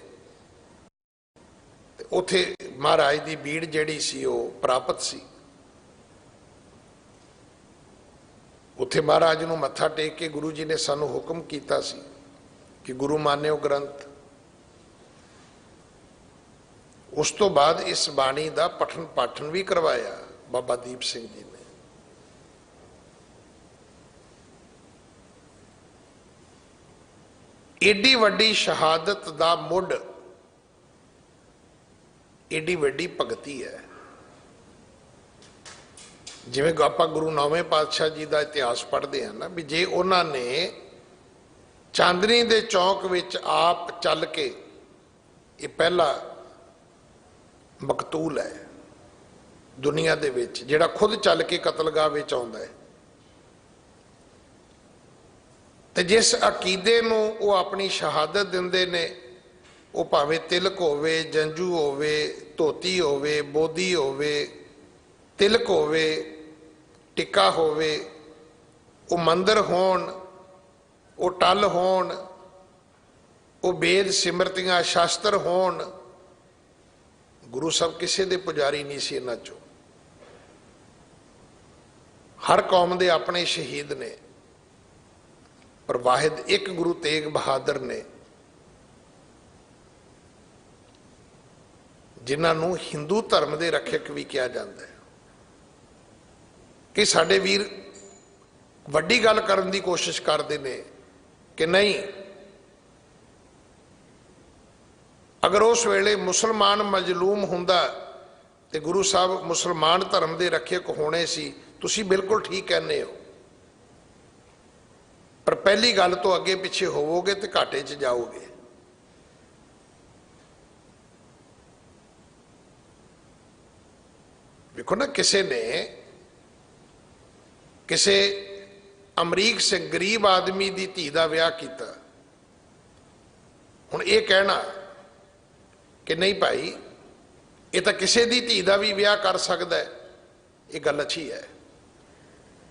उत्थे महाराज की बीड़ जिहड़ी सी वो प्राप्त सी। उत्थे महाराज नूं मत्था टेक के गुरु जी ने सानू हुक्म कीता सी कि गुरु मान्यो ग्रंथ। उस तो बाद इस बाणी का पठन पाठन भी करवाया बाबा दीप सिंह जी ने। एडी वड्डी शहादत दा मुढ़, एडी वड्डी भगती है। जिवें आपां गुरु 9वें पातशाह जी का इतिहास पढ़ते हैं ना, भी जे उन्होंने चांदनी दे चौक विच आप चल के, ये पहला मकतूल है दुनिया दे विच जिहड़ा खुद चल के कतलगाह विच आउंदा है। ते जिस अकीदे नूं वो अपनी शहादत दिंदे ने, वो भावें तिलक होवे, जंजू होवे, धोती होवे, बोधी होवे, तिलक होवे, टिक्का होवे, वो मंदिर होण, वो टल होण, वो वेद सिमरतियां शास्त्र होण, गुरु साहब किसी दे पुजारी नहीं सी इन्हां चों। हर कौम दे अपने शहीद ने, पर वाहिद एक गुरु तेग बहादुर ने, जिन्होंने हिंदू धर्म के रक्षक भी कहा जाता है। कि साडे वीर वड्डी गल करन दी कोशिश करते हैं कि नहीं, अगर उस वेले मुसलमान मजलूम हुंदा ते गुरु साहब मुसलमान धर्म के रक्षक होने सी। तुसी बिल्कुल ठीक कहने हो, पर पहली गल तो अगे पिछे होवोगे तो घाटे च जाओगे। देखो ना, किसी ने किसी अमरीक से गरीब आदमी की धी का विआह किया, हुण ये कहना कि नहीं भाई ये तो किसी की धी का भी विआह कर सकता है, ये गल अच्छी है।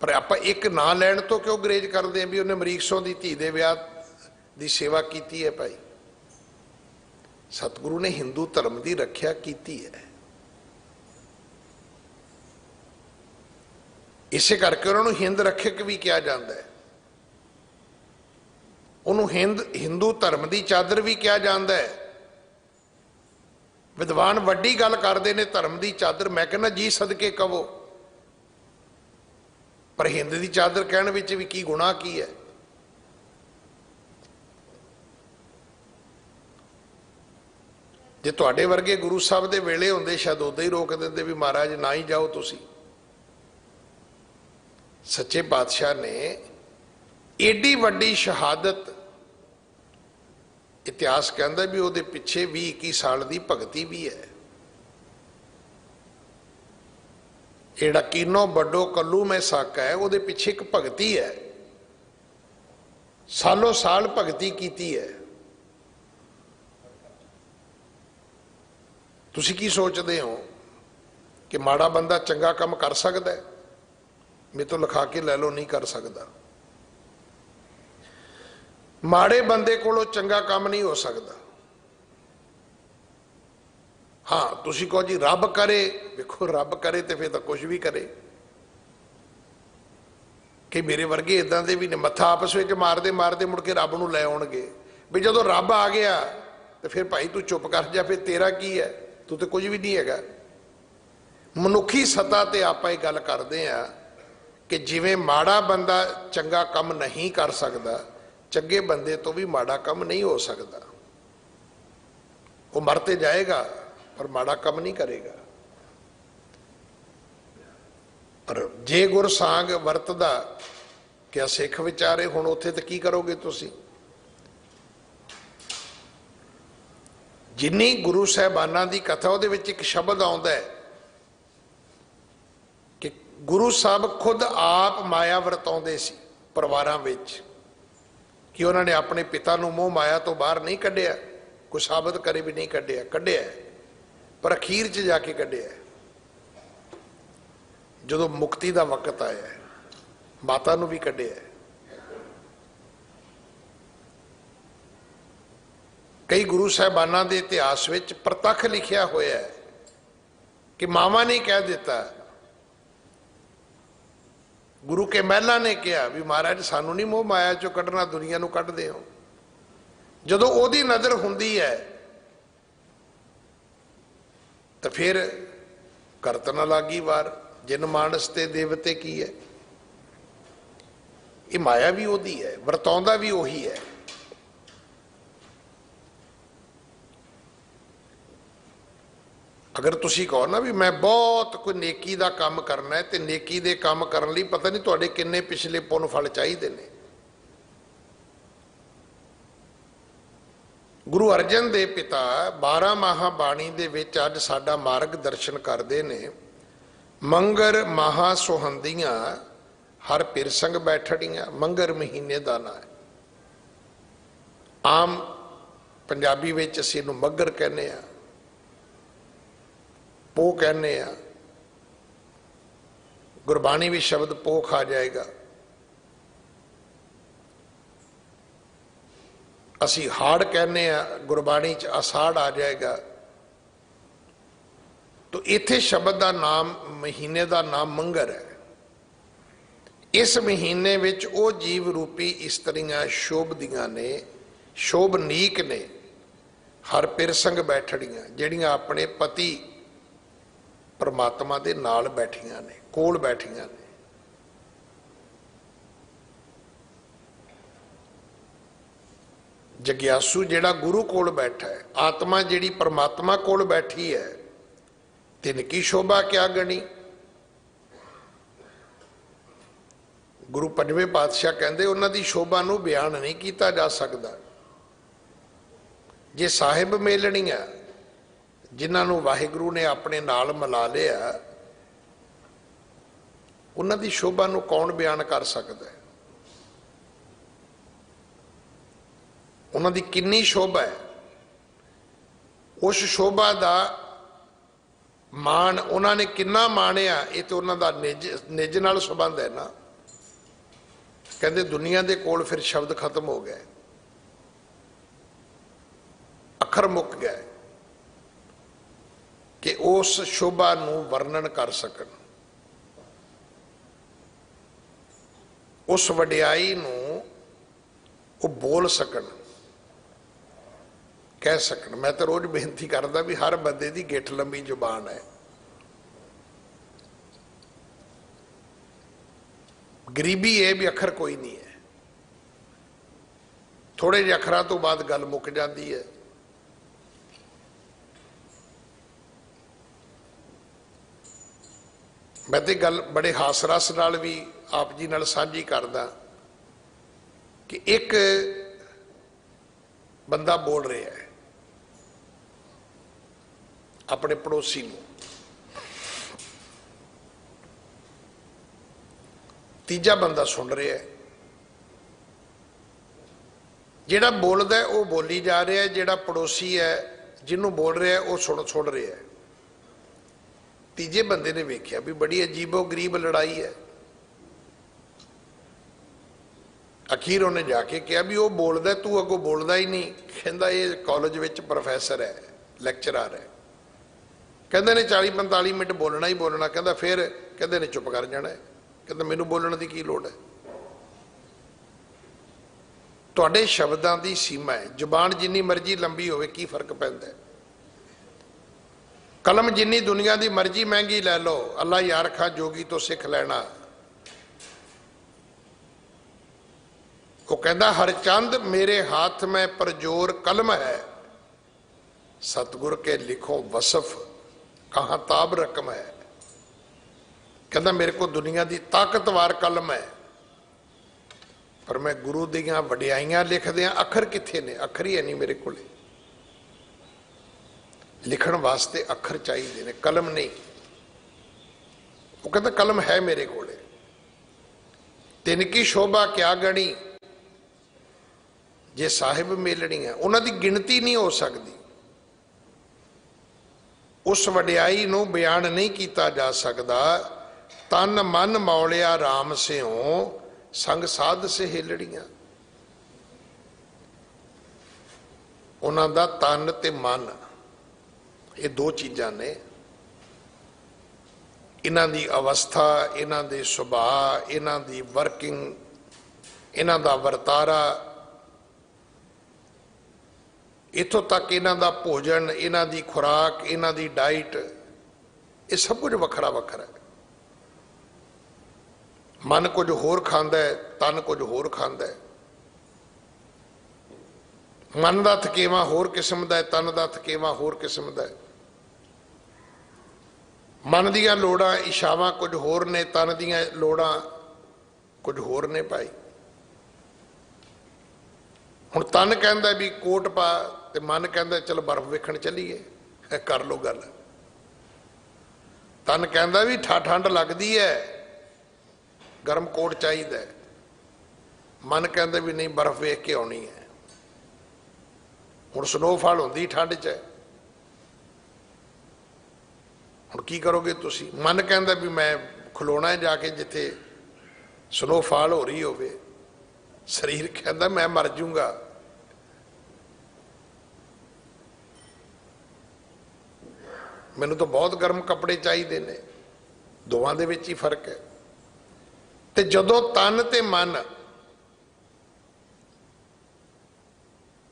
पर आप एक ना लैण तो क्यों गरेज करते हैं भी उन्हें अमरीक सौ की धी के विआह की सेवा की है। भाई सतगुरु ने हिंदू धर्म की रक्षा की है, इसे करके उन्होंने हिंद रक्षक भी कहा जाता है। उन्होंने हिंदू धर्म की चादर भी कहा जाता है। विद्वान वड्डी गल करते हैं धर्म की चादर, मैं कहना जी सदके कहो, पर हिंद की चादर कहने विच भी की गुनाह की है। जे तुहाडे वर्गे गुरु साहब के वेले होंदे शायद उदों ही रोक देंदे भी महाराज ना ही जाओ तुसी। सच्चे पातशाह ने एडी वड्डी शहादत, इतिहास कहता भी वो पिछे 20-21 साल की भगती भी है। एड़ा कीनो बड्डो कल्लू में साका है, वो पिछे एक भगती है, सालों साल भगती की है। तुसी की सोचते हो कि माड़ा बंदा चंगा काम कर सकता है? मेरे तो लिखा के लै लो, नहीं कर सकता। माड़े बंदे कोलों चंगा काम नहीं हो सकता। हाँ तुसी कहो जी रब करे, देखो रब करे तो फिर तो कुछ भी करे। कि मेरे वर्गे इदां दे भी ने, मत्था आपस में मारते मारते मुड़ के रब नूं लै आउणगे भी जदों रब आ गया तो फिर भाई तू चुप कर जा, फिर तेरा की है, तू तो कुछ भी नहीं है। मनुखी सतह ते आपां इह गल करदे आ कि जिवें माड़ा बंदा चंगा काम नहीं कर सकता, चंगे बंदे तो भी माड़ा काम नहीं हो सकता। वो मरते जाएगा पर माड़ा काम नहीं करेगा। पर जे गुरसांग वरतदा, क्या सिख विचारे हुण उत्थे तो की करोगे तुसीं? जिन्नी गुरु साहिबाना की कथा उहदे विच एक शब्द आउंदा है कि गुरु साहब खुद आप माया वरताउंदे सी परिवारां विच, कि उन्होंने अपने पिता नूं मोह माया तो बाहर नहीं कढ़िया, कोई साबित करे भी नहीं कढ़िया, कढ़िया पर अखीर च जाके कढ़िया जदों मुक्ति का वक्त आया, माता नूं भी कढ़िया। कई गुरु साहिबाना के इतिहास विच प्रतख लिखिया होया है कि मावा ने कह दिता, गुरु के महला ने कहा भी महाराज सानू नहीं मोह माया चो कढ़ना, दुनिया नूं कढ़ दिओ। जदों ओदी नज़र हुंदी है तो फिर करत ना लागी वार, जिन मानस ते देवते की है। ये माया भी ओदी है, वरताउंदा भी ओही है। अगर तुसी कहो ना भी मैं बहुत कोई नेकी का काम करना है, तो नेकी दे काम करने लई पता नहीं तुहाडे किन्ने पिछले पुन फल चाहिए ने। गुरु अर्जन देव पिता 12 माह बाणी दे विच अज साडा मार्ग दर्शन करते ने। मंगर माहा सुहंदियां हर पिरसंग बैठड़ियां, मंगर महीने का ना है। आम पंजाबी विच असीं इहनूं मगर कहने आ, पोह कहने आ, गुरबाणी भी शब्द पोह खा जाएगा। असी हाड़ कहने आ, गुरबाणी च असाड़ आ जाएगा। तो इत्थे शब्द का नाम, महीने का नाम मंगर है। इस महीने विच ओ जीव रूपी इस्त्रियां शोभदियां ने, शोभनीक ने, हर पिरसंग बैठड़ियां, जिहड़ियां अपने पति परमात्मा दे नाल बैठियां ने, कोल बैठियां ने। जग्यासू जिहड़ा गुरु कोल बैठा है, आत्मा जिहड़ी परमात्मा कोल बैठी है, तिनकी शोभा क्या गणी। गुरु पंजवें पातशाह कहते उन्हां दी शोभा नूं बयान नहीं किया जा सकता। जे साहिब मेलणियां जिन्होंने वाहिगुरु ने अपने नाल मिला लिया, उन्हां दी शोभा नूं कौन बयान कर सकता है? उन्हां दी किन्नी शोभा है, उस शोभा का मान उन्होंने किन्ना माणिया, ये तो उन्हां दा निज नाल संबंध है ना। कहते दुनिया के कोल फिर शब्द खत्म हो गए, अखर मुक गए कि उस शोभा नूं वर्णन कर सकन, उस वडियाई नूं वो बोल सकन, कह सकन। मैं तो रोज बेनती करदा भी हर बंदे दी गिठ लंबी जुबान है। गरीबी है भी अखर कोई नहीं है, थोड़े जे अखरां तो बाद गल मुक जाती है। मैं तो गल बड़े हास रस नाल भी आप जी नाल साझी करदा कि एक बंदा बोल रहा है अपने पड़ोसी नूं, तीजा बंदा सुन रहा है। जिहड़ा बोलदा है वो बोली जा रहा है, जिहड़ा पड़ोसी है जिन्हों बोल रहा है वो सुन रहा है। तीजे बंदे ने वेख्या भी बड़ी अजीबो गरीब लड़ाई है। अखीर उन्हें जाके कहा भी वो बोलदा, तू अगों बोलदा ही नहीं। कहंदा ये कॉलेज विच प्रोफैसर है, लैक्चरर है। कहंदे ने 40-45 मिनट बोलना ही बोलना। कहंदा फिर कहंदे ने चुप कर जाना है। कहंदा मैनू बोलने की लोड़ है। ਤੁਹਾਡੇ ਸ਼ਬਦਾਂ ਦੀ ਸੀਮਾ ਹੈ। ਜ਼ੁਬਾਨ ਜਿੰਨੀ ਮਰਜ਼ੀ ਲੰਬੀ ਹੋਵੇ ਕੀ ਫਰਕ ਪੈਂਦਾ ਹੈ? ਕਲਮ ਜਿੰਨੀ ਦੁਨੀਆ ਦੀ ਮਰਜ਼ੀ ਮਹਿੰਗੀ ਲੈ ਲਓ, ਅੱਲਾ ਯਾਰ ਖਾਂ ਜੋਗੀ ਤੋਂ ਸਿੱਖ ਲੈਣਾ। ਉਹ ਕਹਿੰਦਾ ਹਰ ਚੰਦ ਮੇਰੇ हाथ में परजोर कलम है, सतगुर के लिखो वसफ कहाँ ताब रकम है। कहता मेरे को दुनिया की ताकतवर कलम है, पर मैं गुरु दियां वडियाइयां लिख दियां, अखर किथे ने? अखर ही है नहीं मेरे को। लिखण वास्ते अखर चाहिए ने, कलम नहीं। वो कहता कलम है मेरे को, तिनकी शोभा क्या गणी जे साहिब मेलनी है। उन्होंने गिनती नहीं हो सकती, उस वडियाई नूं बयान नहीं किया जा सकता। तन मन मौलिया राम से हो, संग साध से हेलड़ियां। उन्हों दा तन ते मन ये दो चीज़ां ने। इन्हां दी अवस्था, इन्हां दे सुभाव, इन्हां दी वर्किंग, इन्हां दा वर्तारा, इत्थों तक इन्हां दा भोजन, इन्हां दी खुराक, इन्हां दी डाइट, ये सब कुछ वखरा वखरा है। मन कुछ होर खांदा है, तन कुछ होर खांदा है। मन का थकेवा होर किस्म का है, तन का थकेवा होर किस्म का है। मन दियां लोड़ां इच्छावां कुछ होर ने, तन दियां लोड़ां कुछ होर ने पाई। हुण तन कहंदा भी कोट पा, ते मन कहंदा चल बर्फ वेखण चलीए, कर लो गल। तन कहंदा भी ठंड लगदी है, गर्म कोट चाहिए। मन कहंदा भी नहीं बर्फ वेख के आउणी है। हुण स्नोफॉल हुंदी ठंड च, हुण की करोगे तुसी? मन कहंदा भी मैं खलोना है जाके जिथे स्नोफॉल हो रही होवे। शरीर कहता मैं मर जूंगा। मैनू तो बहुत गर्म कपड़े चाहिए ने। दोवां दे विच ही फर्क है। ते जदों तन ते मन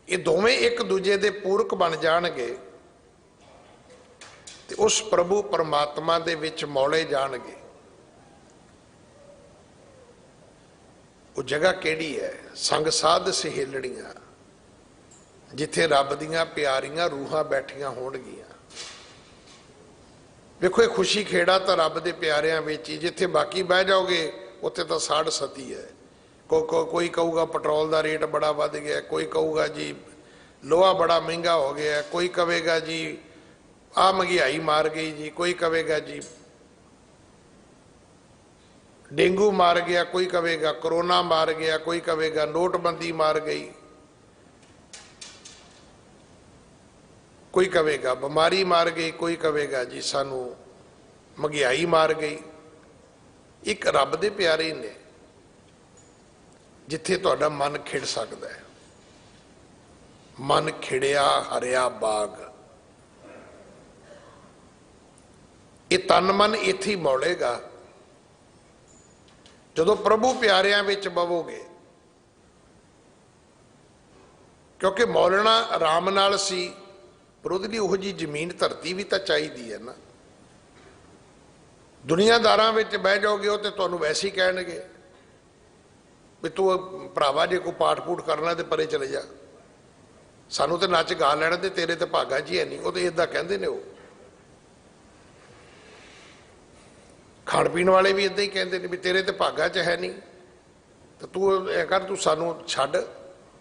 ये दोवें एक दूजे दे पूरक बन जाणगे ते उस प्रभु परमात्मा दे विच मौले जाणगे। वो जगह केड़ी है? संग साध सहेलड़ियां, जिथे रब दियां प्यारियां रूहां बैठियां होणगियां। देखो ये खुशी खेड़ा तो रब दे प्यारियां विच ही, जिथे बाकी बह जाओगे उत्थे तो साड़ सती है। कोई कहूगा पेट्रोल का रेट बड़ा वध गया, कोई कहूगा जी लोहा बड़ा महंगा हो गया, कोई कहेगा जी आ महंगाई मार गई जी, कोई कहेगा जी डेंगू मार गया, कोई कहेगा कोरोना मार गया, कोई कहेगा नोटबंदी मार गई, कोई कहेगा बीमारी मार गई, कोई कहेगा जी सानू महंगाई मार गई। एक रब दे प्यारे ने जिथे तुहाडा मन खिड़ सकता है। मन खिड़िया हरिया बाग, ये तन मन इत्थे ही मौलेगा जदों प्रभु प्यारियां विच बवोगे। क्योंकि मौलना राम नाल सी, पर उहदे लई उहो जी जमीन धरती भी तो चाहिए है ना। दुनियादारां विच बह जाओगे तो तुहानूं वैसे ही कहणगे भी तू भरावा जे कोई पाठ पूठ करना तो परे चले जा, सानू तो नच गा लैण दे, तेरे तो भागा जी है नहीं। वो तो इदां कहंदे ने। वो खाण पीण वाले भी इदां ही कहंदे ने भी तेरे तो भागा च है नहीं, तो तू ऐ कर, तू सानू छड्ड,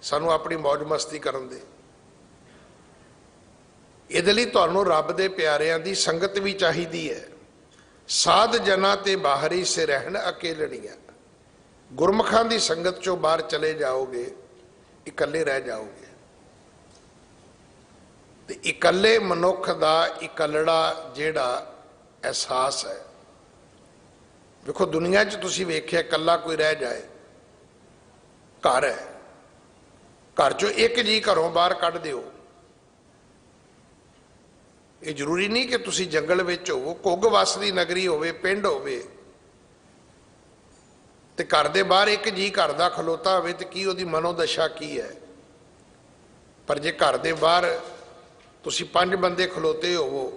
सानू अपनी मौज मस्ती करन दे। इहदे लई तुहानूं रब दे प्यारिआं दी संगत भी चाहीदी है। साध जना ते बाहरी से रहन अकेलड़ियां। गुरमुखां दी संगत चों बाहर चले जाओगे, इकल्ले रह जाओगे। ते इकल्ले मनुख दा इकल्लड़ा जिहड़ा एहसास है, देखो दुनिया च तुसीं वेखिआ कल्ला कोई रह जाए, घर है, घर चों एक जी घरों बाहर कढ दिओ, ये जरूरी नहीं कि तुसीं जंगल विच होवो, घुग वसदी नगरी होवे, पिंड होवे, ਤੇ ਘਰ ਦੇ ਬਾਹਰ ਇੱਕ ਜੀ ਘਰ ਦਾ ਖਲੋਤਾ ਹੋਵੇ ਤੇ ਕੀ ਉਹਦੀ ਮਨੋਦਸ਼ਾ ਕੀ ਹੈ। ਪਰ ਜੇ ਘਰ ਦੇ ਬਾਹਰ ਤੁਸੀਂ 5 ਬੰਦੇ ਖਲੋਤੇ ਹੋਵੋ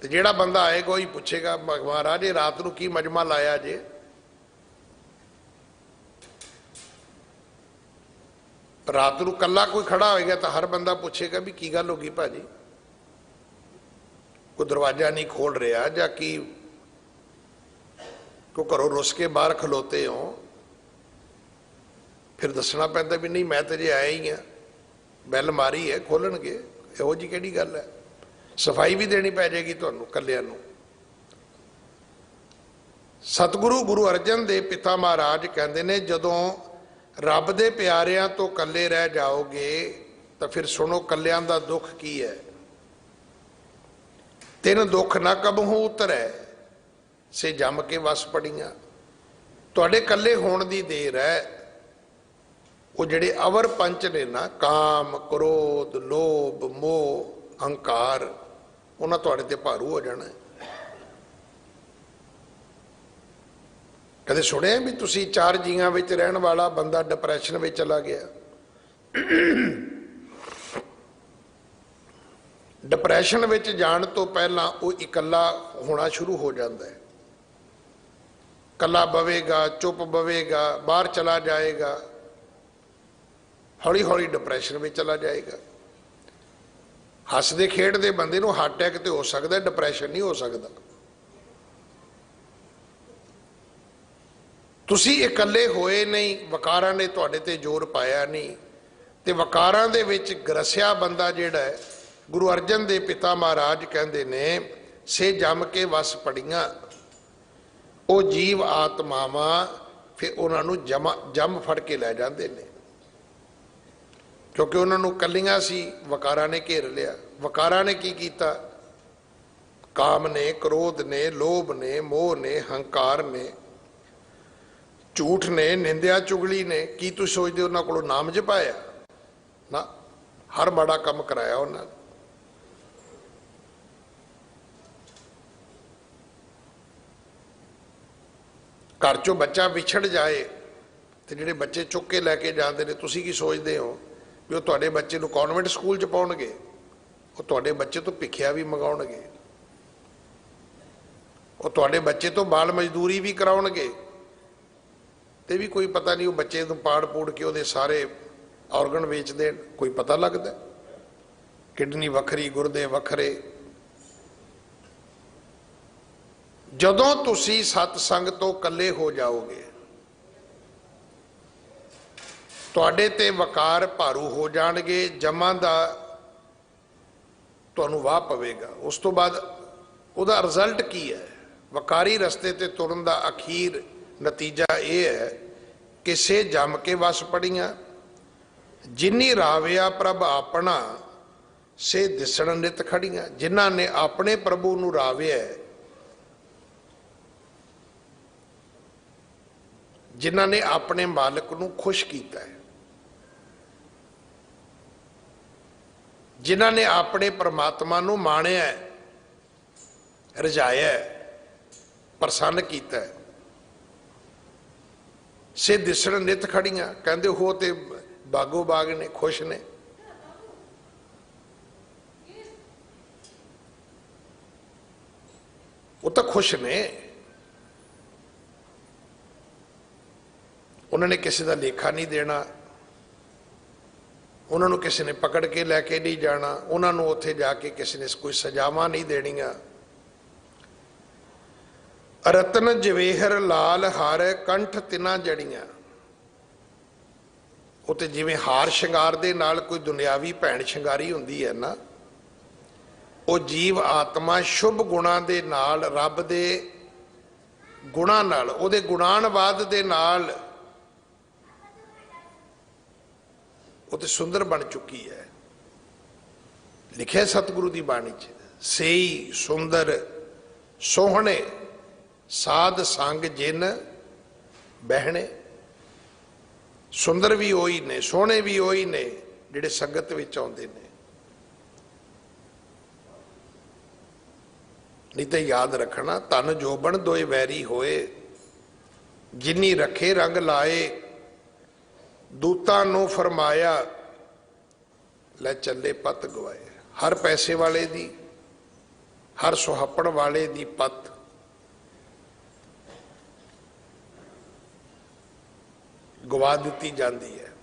ਤੇ ਜਿਹੜਾ ਬੰਦਾ ਆਏਗਾ ਉਹ ਹੀ ਪੁੱਛੇਗਾ ਮਹਾਰਾਜ ਇਹ ਰਾਤ ਨੂੰ ਕੀ ਮਜਮਾ ਲਾਇਆ ਜੇ। ਰਾਤ ਨੂੰ ਕੱਲਾ ਕੋਈ ਖੜਾ ਹੋਏਗਾ ਤਾਂ ਹਰ ਬੰਦਾ ਪੁੱਛੇਗਾ ਵੀ ਕੀ ਗੱਲ ਹੋ ਗਈ ਭਾਜੀ, ਕੋਈ ਦਰਵਾਜ਼ਾ ਨਹੀਂ ਖੋਲ ਰਿਹਾ ਜਾਂ ਕੀ ਕੋ ਘਰੋਂ ਰੁੱਸ ਕੇ ਬਾਹਰ ਖਲੋਤੇ ਹੋ। ਫਿਰ ਦੱਸਣਾ ਪੈਂਦਾ ਵੀ ਨਹੀਂ ਮੈਂ ਤਾਂ ਜੇ ਆਇਆ ਹੀ ਆ, ਬੈਲ ਮਾਰੀ ਹੈ ਖੋਲਣਗੇ, ਇਹੋ ਜਿਹੀ ਕਿਹੜੀ ਗੱਲ ਹੈ। ਸਫਾਈ ਵੀ ਦੇਣੀ ਪੈ ਜਾਏਗੀ ਤੁਹਾਨੂੰ ਕੱਲਿਆਂ ਨੂੰ। ਸਤਿਗੁਰੂ ਗੁਰੂ ਅਰਜਨ ਦੇਵ ਪਿਤਾ ਮਹਾਰਾਜ ਕਹਿੰਦੇ ਨੇ ਜਦੋਂ ਰੱਬ ਦੇ ਪਿਆਰਿਆਂ ਤੋਂ ਕੱਲੇ ਰਹਿ ਜਾਓਗੇ ਤਾਂ ਫਿਰ ਸੁਣੋ ਕੱਲਿਆਂ ਦਾ ਦੁੱਖ ਕੀ ਹੈ। 3 ਦੁੱਖ ਨਾ ਕਬਹੂ ਉਤਰੈ ਸੇ ਜੰਮ ਕੇ ਵਸ ਪੜੀਆਂ। ਤੁਹਾਡੇ ਕੱਲੇ ਹੋਣ ਦੀ ਦੇਰ ਹੈ। ਉਹ ਜਿਹੜੇ ਅਵਰ ਪੰਚ ਨੇ ਨਾ, ਕਾਮ ਕ੍ਰੋਧ ਲੋਭ ਮੋਹ ਅਹੰਕਾਰ, ਉਹਨਾਂ ਤੁਹਾਡੇ ਤੇ ਭਾਰੂ ਹੋ ਜਾਣਾ। ਕਦੇ ਸੁਣਿਆ ਵੀ ਤੁਸੀਂ 4 ਜੀਆਂ ਵਿੱਚ ਰਹਿਣ ਵਾਲਾ ਬੰਦਾ ਡਿਪਰੈਸ਼ਨ ਵਿੱਚ ਚਲਾ ਗਿਆ। ਡਿਪਰੈਸ਼ਨ ਵਿੱਚ ਜਾਣ ਤੋਂ ਪਹਿਲਾਂ ਉਹ ਇਕੱਲਾ ਹੋਣਾ ਸ਼ੁਰੂ ਹੋ ਜਾਂਦਾ ਹੈ। ਇਕੱਲਾ ਬਵੇਗਾ, ਚੁੱਪ ਬਵੇਗਾ, ਬਾਹਰ ਚਲਾ ਜਾਏਗਾ, ਹੌਲੀ ਹੌਲੀ ਡਿਪਰੈਸ਼ਨ ਵਿੱਚ ਚਲਾ ਜਾਏਗਾ। ਹੱਸਦੇ ਖੇਡਦੇ ਬੰਦੇ ਨੂੰ ਹਾਰਟ ਅਟੈਕ ਤੇ ਹੋ ਸਕਦਾ, ਡਿਪਰੈਸ਼ਨ ਨਹੀਂ ਹੋ ਸਕਦਾ। ਤੁਸੀਂ ਇਕੱਲੇ ਹੋਏ ਨਹੀਂ, ਵਕਾਰਾਂ ਨੇ ਤੁਹਾਡੇ ਤੇ ਜ਼ੋਰ ਪਾਇਆ ਨਹੀਂ, ਤੇ ਵਕਾਰਾਂ ਦੇ ਵਿੱਚ ਗਰਸਿਆ ਬੰਦਾ ਜਿਹੜਾ ਹੈ, ਗੁਰੂ ਅਰਜਨ ਦੇ ਪਿਤਾ ਮਹਾਰਾਜ ਕਹਿੰਦੇ ਨੇ ਸੇ ਜੰਮ ਕੇ ਵਸ ਪੜੀਆਂ। ਉਹ ਜੀਵ ਆਤਮਾਵਾਂ ਫਿਰ ਉਹਨਾਂ ਨੂੰ ਜੰਮ ਫੜ ਕੇ ਲੈ ਜਾਂਦੇ ਨੇ, ਕਿਉਂਕਿ ਉਹਨਾਂ ਨੂੰ ਕੱਲੀਆਂ ਸੀ, ਵਕਾਰਾਂ ਨੇ ਘੇਰ ਲਿਆ। ਵਕਾਰਾਂ ਨੇ ਕੀ ਕੀਤਾ? ਕਾਮ ਨੇ, ਕ੍ਰੋਧ ਨੇ, ਲੋਭ ਨੇ, ਮੋਹ ਨੇ, ਹੰਕਾਰ ਨੇ, ਝੂਠ ਨੇ, ਨਿੰਦਿਆ ਚੁਗਲੀ ਨੇ। ਕੀ ਤੁਸੀਂ ਸੋਚਦੇ ਉਹਨਾਂ ਕੋਲੋਂ ਨਾਮ ਜਪਾਇਆ? ਨਾ, ਹਰ ਮਾੜਾ ਕੰਮ ਕਰਾਇਆ ਉਹਨਾਂ ਨੇ। ਘਰ ਚੋਂ ਬੱਚਾ ਵਿਛੜ ਜਾਏ ਤੇ ਜਿਹੜੇ ਬੱਚੇ ਚੁੱਕ ਕੇ ਲੈ ਕੇ ਜਾਂਦੇ ਨੇ, ਤੁਸੀਂ ਕੀ ਸੋਚਦੇ ਹੋ ਵੀ ਉਹ ਤੁਹਾਡੇ ਬੱਚੇ ਨੂੰ ਕਨਵੈਂਟ ਸਕੂਲ 'ਚ ਪਾਉਣਗੇ? ਉਹ ਤੁਹਾਡੇ ਬੱਚੇ ਤੋਂ ਭਿੱਖਿਆ ਵੀ ਮੰਗਾਉਣਗੇ, ਉਹ ਤੁਹਾਡੇ ਬੱਚੇ ਤੋਂ ਬਾਲ ਮਜ਼ਦੂਰੀ ਵੀ ਕਰਾਉਣਗੇ, ਤੇ ਵੀ ਕੋਈ ਪਤਾ ਨਹੀਂ ਉਹ ਬੱਚੇ ਨੂੰ ਪਾੜ ਪੂੜ ਕੇ ਉਹਦੇ ਸਾਰੇ ਔਰਗਨ ਵੇਚ ਦੇਣ। ਕੋਈ ਪਤਾ ਲੱਗਦਾ? ਕਿਡਨੀ ਵੱਖਰੀ, ਗੁਰਦੇ ਵੱਖਰੇ। ਜਦੋਂ ਤੁਸੀਂ ਸਤਸੰਗ ਤੋਂ ਇਕੱਲੇ ਹੋ ਜਾਓਗੇ, ਤੁਹਾਡੇ ਤੇ ਵਕਾਰ ਭਾਰੂ ਹੋ ਜਾਣਗੇ, ਜਮਾਂ ਦਾ ਤੁਹਾਨੂੰ ਵਾਹ ਪਵੇਗਾ। ਉਸ ਤੋਂ ਬਾਅਦ ਉਹਦਾ ਰਿਜ਼ਲਟ ਕੀ ਹੈ? ਵਕਾਰੀ ਰਸਤੇ ਤੇ ਤੁਰਨ ਦਾ ਅਖੀਰ ਨਤੀਜਾ ਇਹ ਹੈ ਕਿ ਸੇ ਜੰਮ ਕੇ ਵਸ ਪੜੀਆਂ। ਜਿਨੀ ਰਾਵਿਆ ਪ੍ਰਭ ਆਪਣਾ ਸੇ ਦਿਸਣ ਨਿਤ ਖੜੀਆਂ। ਜਿਨ੍ਹਾਂ ਨੇ ਆਪਣੇ ਪ੍ਰਭੂ ਨੂੰ ਰਾਵਿਆ, ਜਿਨ੍ਹਾਂ ਨੇ ਆਪਣੇ ਮਾਲਕ ਨੂੰ ਖੁਸ਼ ਕੀਤਾ ਹੈ, ਜਿਨ੍ਹਾਂ ਨੇ ਆਪਣੇ ਪਰਮਾਤਮਾ ਨੂੰ ਮਾਣਿਆ, ਰਜਾਇਆ, ਪ੍ਰਸੰਨ ਕੀਤਾ, ਸੇ ਦਿਸਣ ਨਿਤ ਖੜੀਆਂ। ਕਹਿੰਦੇ ਹੋ ਤੇ ਬਾਗੋ ਬਾਗ ਨੇ, ਖੁਸ਼ ਨੇ। ਉਹ ਤਾਂ ਖੁਸ਼ ਨੇ, ਉਹਨਾਂ ਨੇ ਕਿਸੇ ਦਾ ਲੇਖਾ ਨਹੀਂ ਦੇਣਾ, ਉਹਨਾਂ ਨੂੰ ਕਿਸੇ ਨੇ ਪਕੜ ਕੇ ਲੈ ਕੇ ਨਹੀਂ ਜਾਣਾ, ਉਹਨਾਂ ਨੂੰ ਉੱਥੇ ਜਾ ਕੇ ਕਿਸੇ ਨੇ ਕੋਈ ਸਜ਼ਾਵਾਂ ਨਹੀਂ ਦੇਣੀਆਂ। ਰਤਨ ਜਵੇਹਰ ਲਾਲ ਹਾਰ ਕੰਠ ਤਿਨਾ ਜੜੀਆਂ। ਉਹ ਤੇ ਜਿਵੇਂ ਹਾਰ ਸ਼ਿੰਗਾਰ ਦੇ ਨਾਲ ਕੋਈ ਦੁਨਿਆਵੀ ਭੈਣ ਸ਼ਿੰਗਾਰੀ ਹੁੰਦੀ ਹੈ ਨਾ, ਉਹ ਜੀਵ ਆਤਮਾ ਸ਼ੁਭ ਗੁਣਾਂ ਦੇ ਨਾਲ, ਰੱਬ ਦੇ ਗੁਣਾਂ ਨਾਲ, ਉਹਦੇ ਗੁਣਾਨਵਾਦ ਦੇ ਨਾਲ ਉਹ ਤੇ ਸੁੰਦਰ ਬਣ ਚੁੱਕੀ ਹੈ। ਲਿਖਿਆ ਸਤਿਗੁਰੂ ਦੀ ਬਾਣੀ 'ਚ, ਸੇਈ ਸੁੰਦਰ ਸੋਹਣੇ ਸਾਧ ਸੰਗ ਜਿਨ ਬਹਿਣੇ। ਸੁੰਦਰ ਵੀ ਉਹੀ ਨੇ, ਸੋਹਣੇ ਵੀ ਉਹੀ ਨੇ ਜਿਹੜੇ ਸੰਗਤ ਵਿੱਚ ਆਉਂਦੇ ਨੇ। ਨਹੀਂ ਤਾਂ ਯਾਦ ਰੱਖਣਾ, ਧਨ ਜੋਬਨ ਦੋਏ ਵੈਰੀ ਹੋਏ, जिन्नी रखे रंग लाए, दूतां नूं फरमाया लै चले पत गवाए। हर पैसे वाले दी, हर सुहापण वाले दी पत गवा दी जाती है।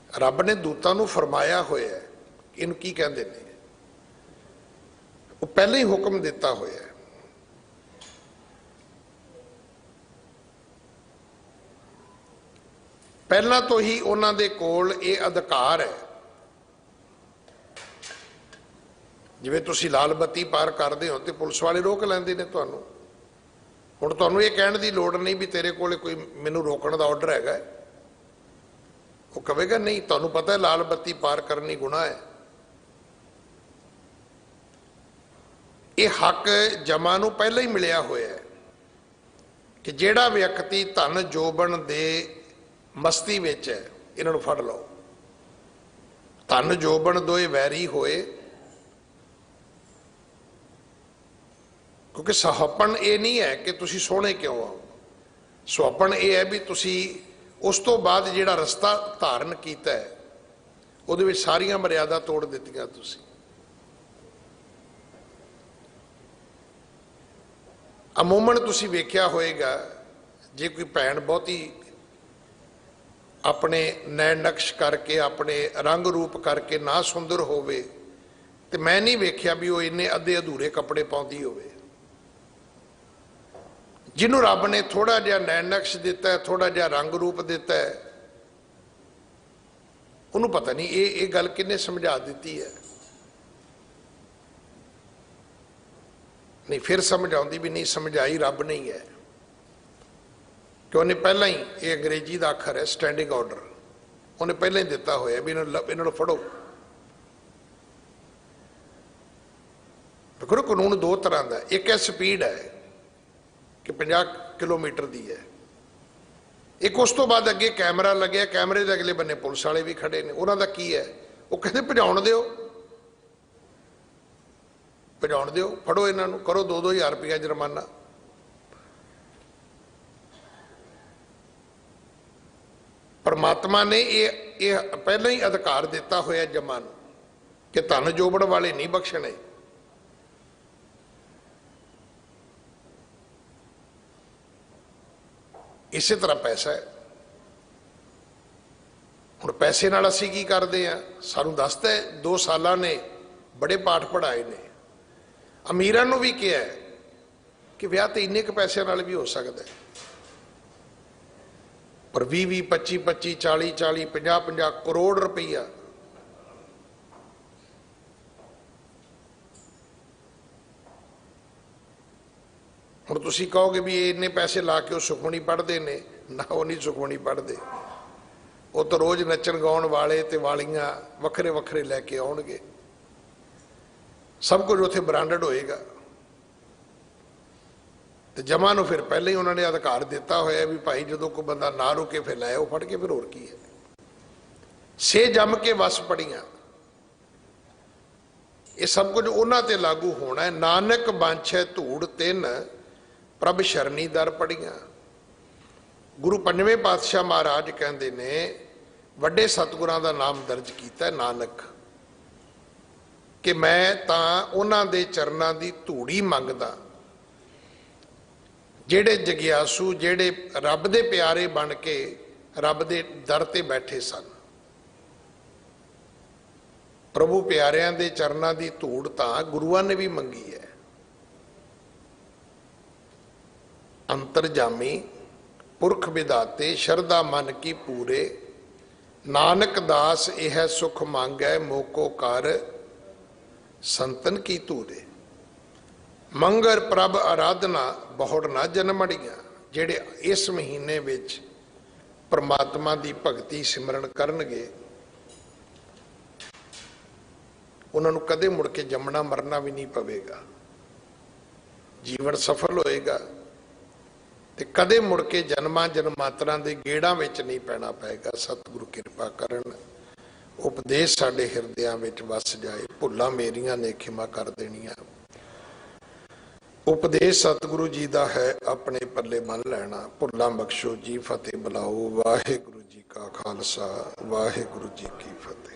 रब ने दूतां नूं फरमाया होया है, इनू की कहते हैं, वो पहले ही हुक्म दिता होया है। पहला तो ही उन्हां दे कोल ये अधिकार है। जिवें तुसीं लाल बत्ती पार करदे हो तो पुलिस वाले रोक लैंदे ने तुहानूं। हुण तुहानूं ये कहण दी लोड़ नहीं भी तेरे कोल कोई मैनूं रोकण दा ऑर्डर हैगा। वो कहेगा नहीं, तुहानूं पता है लाल बत्ती पार करनी गुनाह है। ये हक जमा नूं पहले ही मिलिया होया है कि जिहड़ा व्यक्ति धन जोबन दे मस्ती विच है, इन्हां नूं फड़ लो। धन जोबन दोए वैरी होए, क्योंकि सुहापण ये नहीं है कि तुसी सोहणे क्यों आओ। सुहापण ये है भी तुसी उस तो बाद जिहड़ा रस्ता धारण कीता है उहदे विच सारियां मर्यादा तोड़ दित्तियां तुसी। अमूमन तुसी वेख्या होएगा जे कोई भैन बहुती अपने नैन नक्श करके अपने रंग रूप करके ना सुंदर होवे ते मैं नहीं वेख्या भी वो इन्ने अद्धे अधूरे कपड़े पाउंदी होवे। जिन्हों रब ने थोड़ा जिहा नैन नक्श दिता है, थोड़ा जिहा रंग रूप दिता है, उन्होंने पता नहीं ये गल किन्ने समझा दी है। नहीं फिर समझ आती भी नहीं, समझाई रब नहीं है कि उन्हें पहला ही, ये अंग्रेजी का अखर है स्टैंडिंग ऑर्डर, उन्हें पहले ही दिता होया भी इन्होंने फड़ो। देखो कानून दो तरह का, एक है स्पीड है कि 50 किलोमीटर की है, एक उस तो बाद अगे कैमरा लगे, कैमरे के अगले बन्ने पुलिस वाले भी खड़े ने। उन्हों का की है, वो कहते भजाउण दिओ, भजाउण दिओ, फड़ो इन्हों, करो 2-2 हज़ार रुपया जुर्माना। परमात्मा ने ये पहले ही अधिकार दिता होया जमा नूं कि धन जोबड़ वाले नहीं बख्शने। इसे तरह पैसा है। हुण पैसे नाल असीं की करदे आ, सानूं दसदा है 2 सालां ने बड़े पाठ पढ़ाए ने। अमीरां नूं भी कहा है कि विआह ते इन्ने क पैसे नाल भी हो सकदा है, पर 20-20, 25-25, 40-40, 50-50 करोड़ रुपया हुण तुसीं कहोगे भी इन्ने पैसे ला के वो सुखमनी पढ़ते ने ना, वो नहीं सुखमनी पढ़ते। वो तो रोज़ नचण गाउण वाले ते वालियां वखरे वखरे लैके आउणगे, सब कुछ उत्थे ब्रांडेड होएगा। तो जमा नूं फिर पहले ही उन्होंने अधिकार दिता होया भी भाई जो कोई बंदा ना रुके फिर लै फड़ के, फिर होर की है। से जम के वस पड़ियां, ये सब कुछ उन्हां ते लागू होना है। नानक बांछे धूड़ तिन प्रभ शरणी दर पड़ियां। गुरु पंजवें पातशाह महाराज कहते ने वड्डे सतगुरां दा नाम दर्ज किया नानक कि मैं तां उन्हां दे चरनां दी धूड़ी मंगदा जेड़े जगियासू, जेड़े रब दे प्यारे बन के रब दे दर ते बैठे सन। प्रभु प्यारियां दे चरनां दी धूड़ तां गुरुआं ने भी मंगी है। अंतरजामी पुरख विधाते शरदा मन की पूरे, नानक दास यह सुख मांगै मोको कर संतन की तूरे। मंगर प्रभ आराधना बहुड़ ना जन्मड़ियां। जेड़े इस महीने विच परमात्मा की भगती सिमरन करनगे उन्होंने कदे मुड़ के जमना मरना भी नहीं पवेगा, जीवन सफल होएगा ते कदे मुड़ के जन्मां जन्मांतरां दे गेड़ां विच नहीं पैना पएगा। सतगुरु किरपा करन, उपदेश साडे हिरदियां विच वस जाए। भुल्लां मेरियां ने खिमा कर देनियां। ਉਪਦੇਸ਼ ਸਤਿਗੁਰੂ ਜੀ ਦਾ ਹੈ, ਆਪਣੇ ਪੱਲੇ ਮੰਨ ਲੈਣਾ। ਭੁੱਲਾਂ ਬਖਸ਼ੋ ਜੀ, ਫਤਿਹ ਬੁਲਾਓ। ਵਾਹਿਗੁਰੂ ਜੀ ਕਾ ਖਾਲਸਾ, ਵਾਹਿਗੁਰੂ ਜੀ ਕੀ ਫਤਿਹ।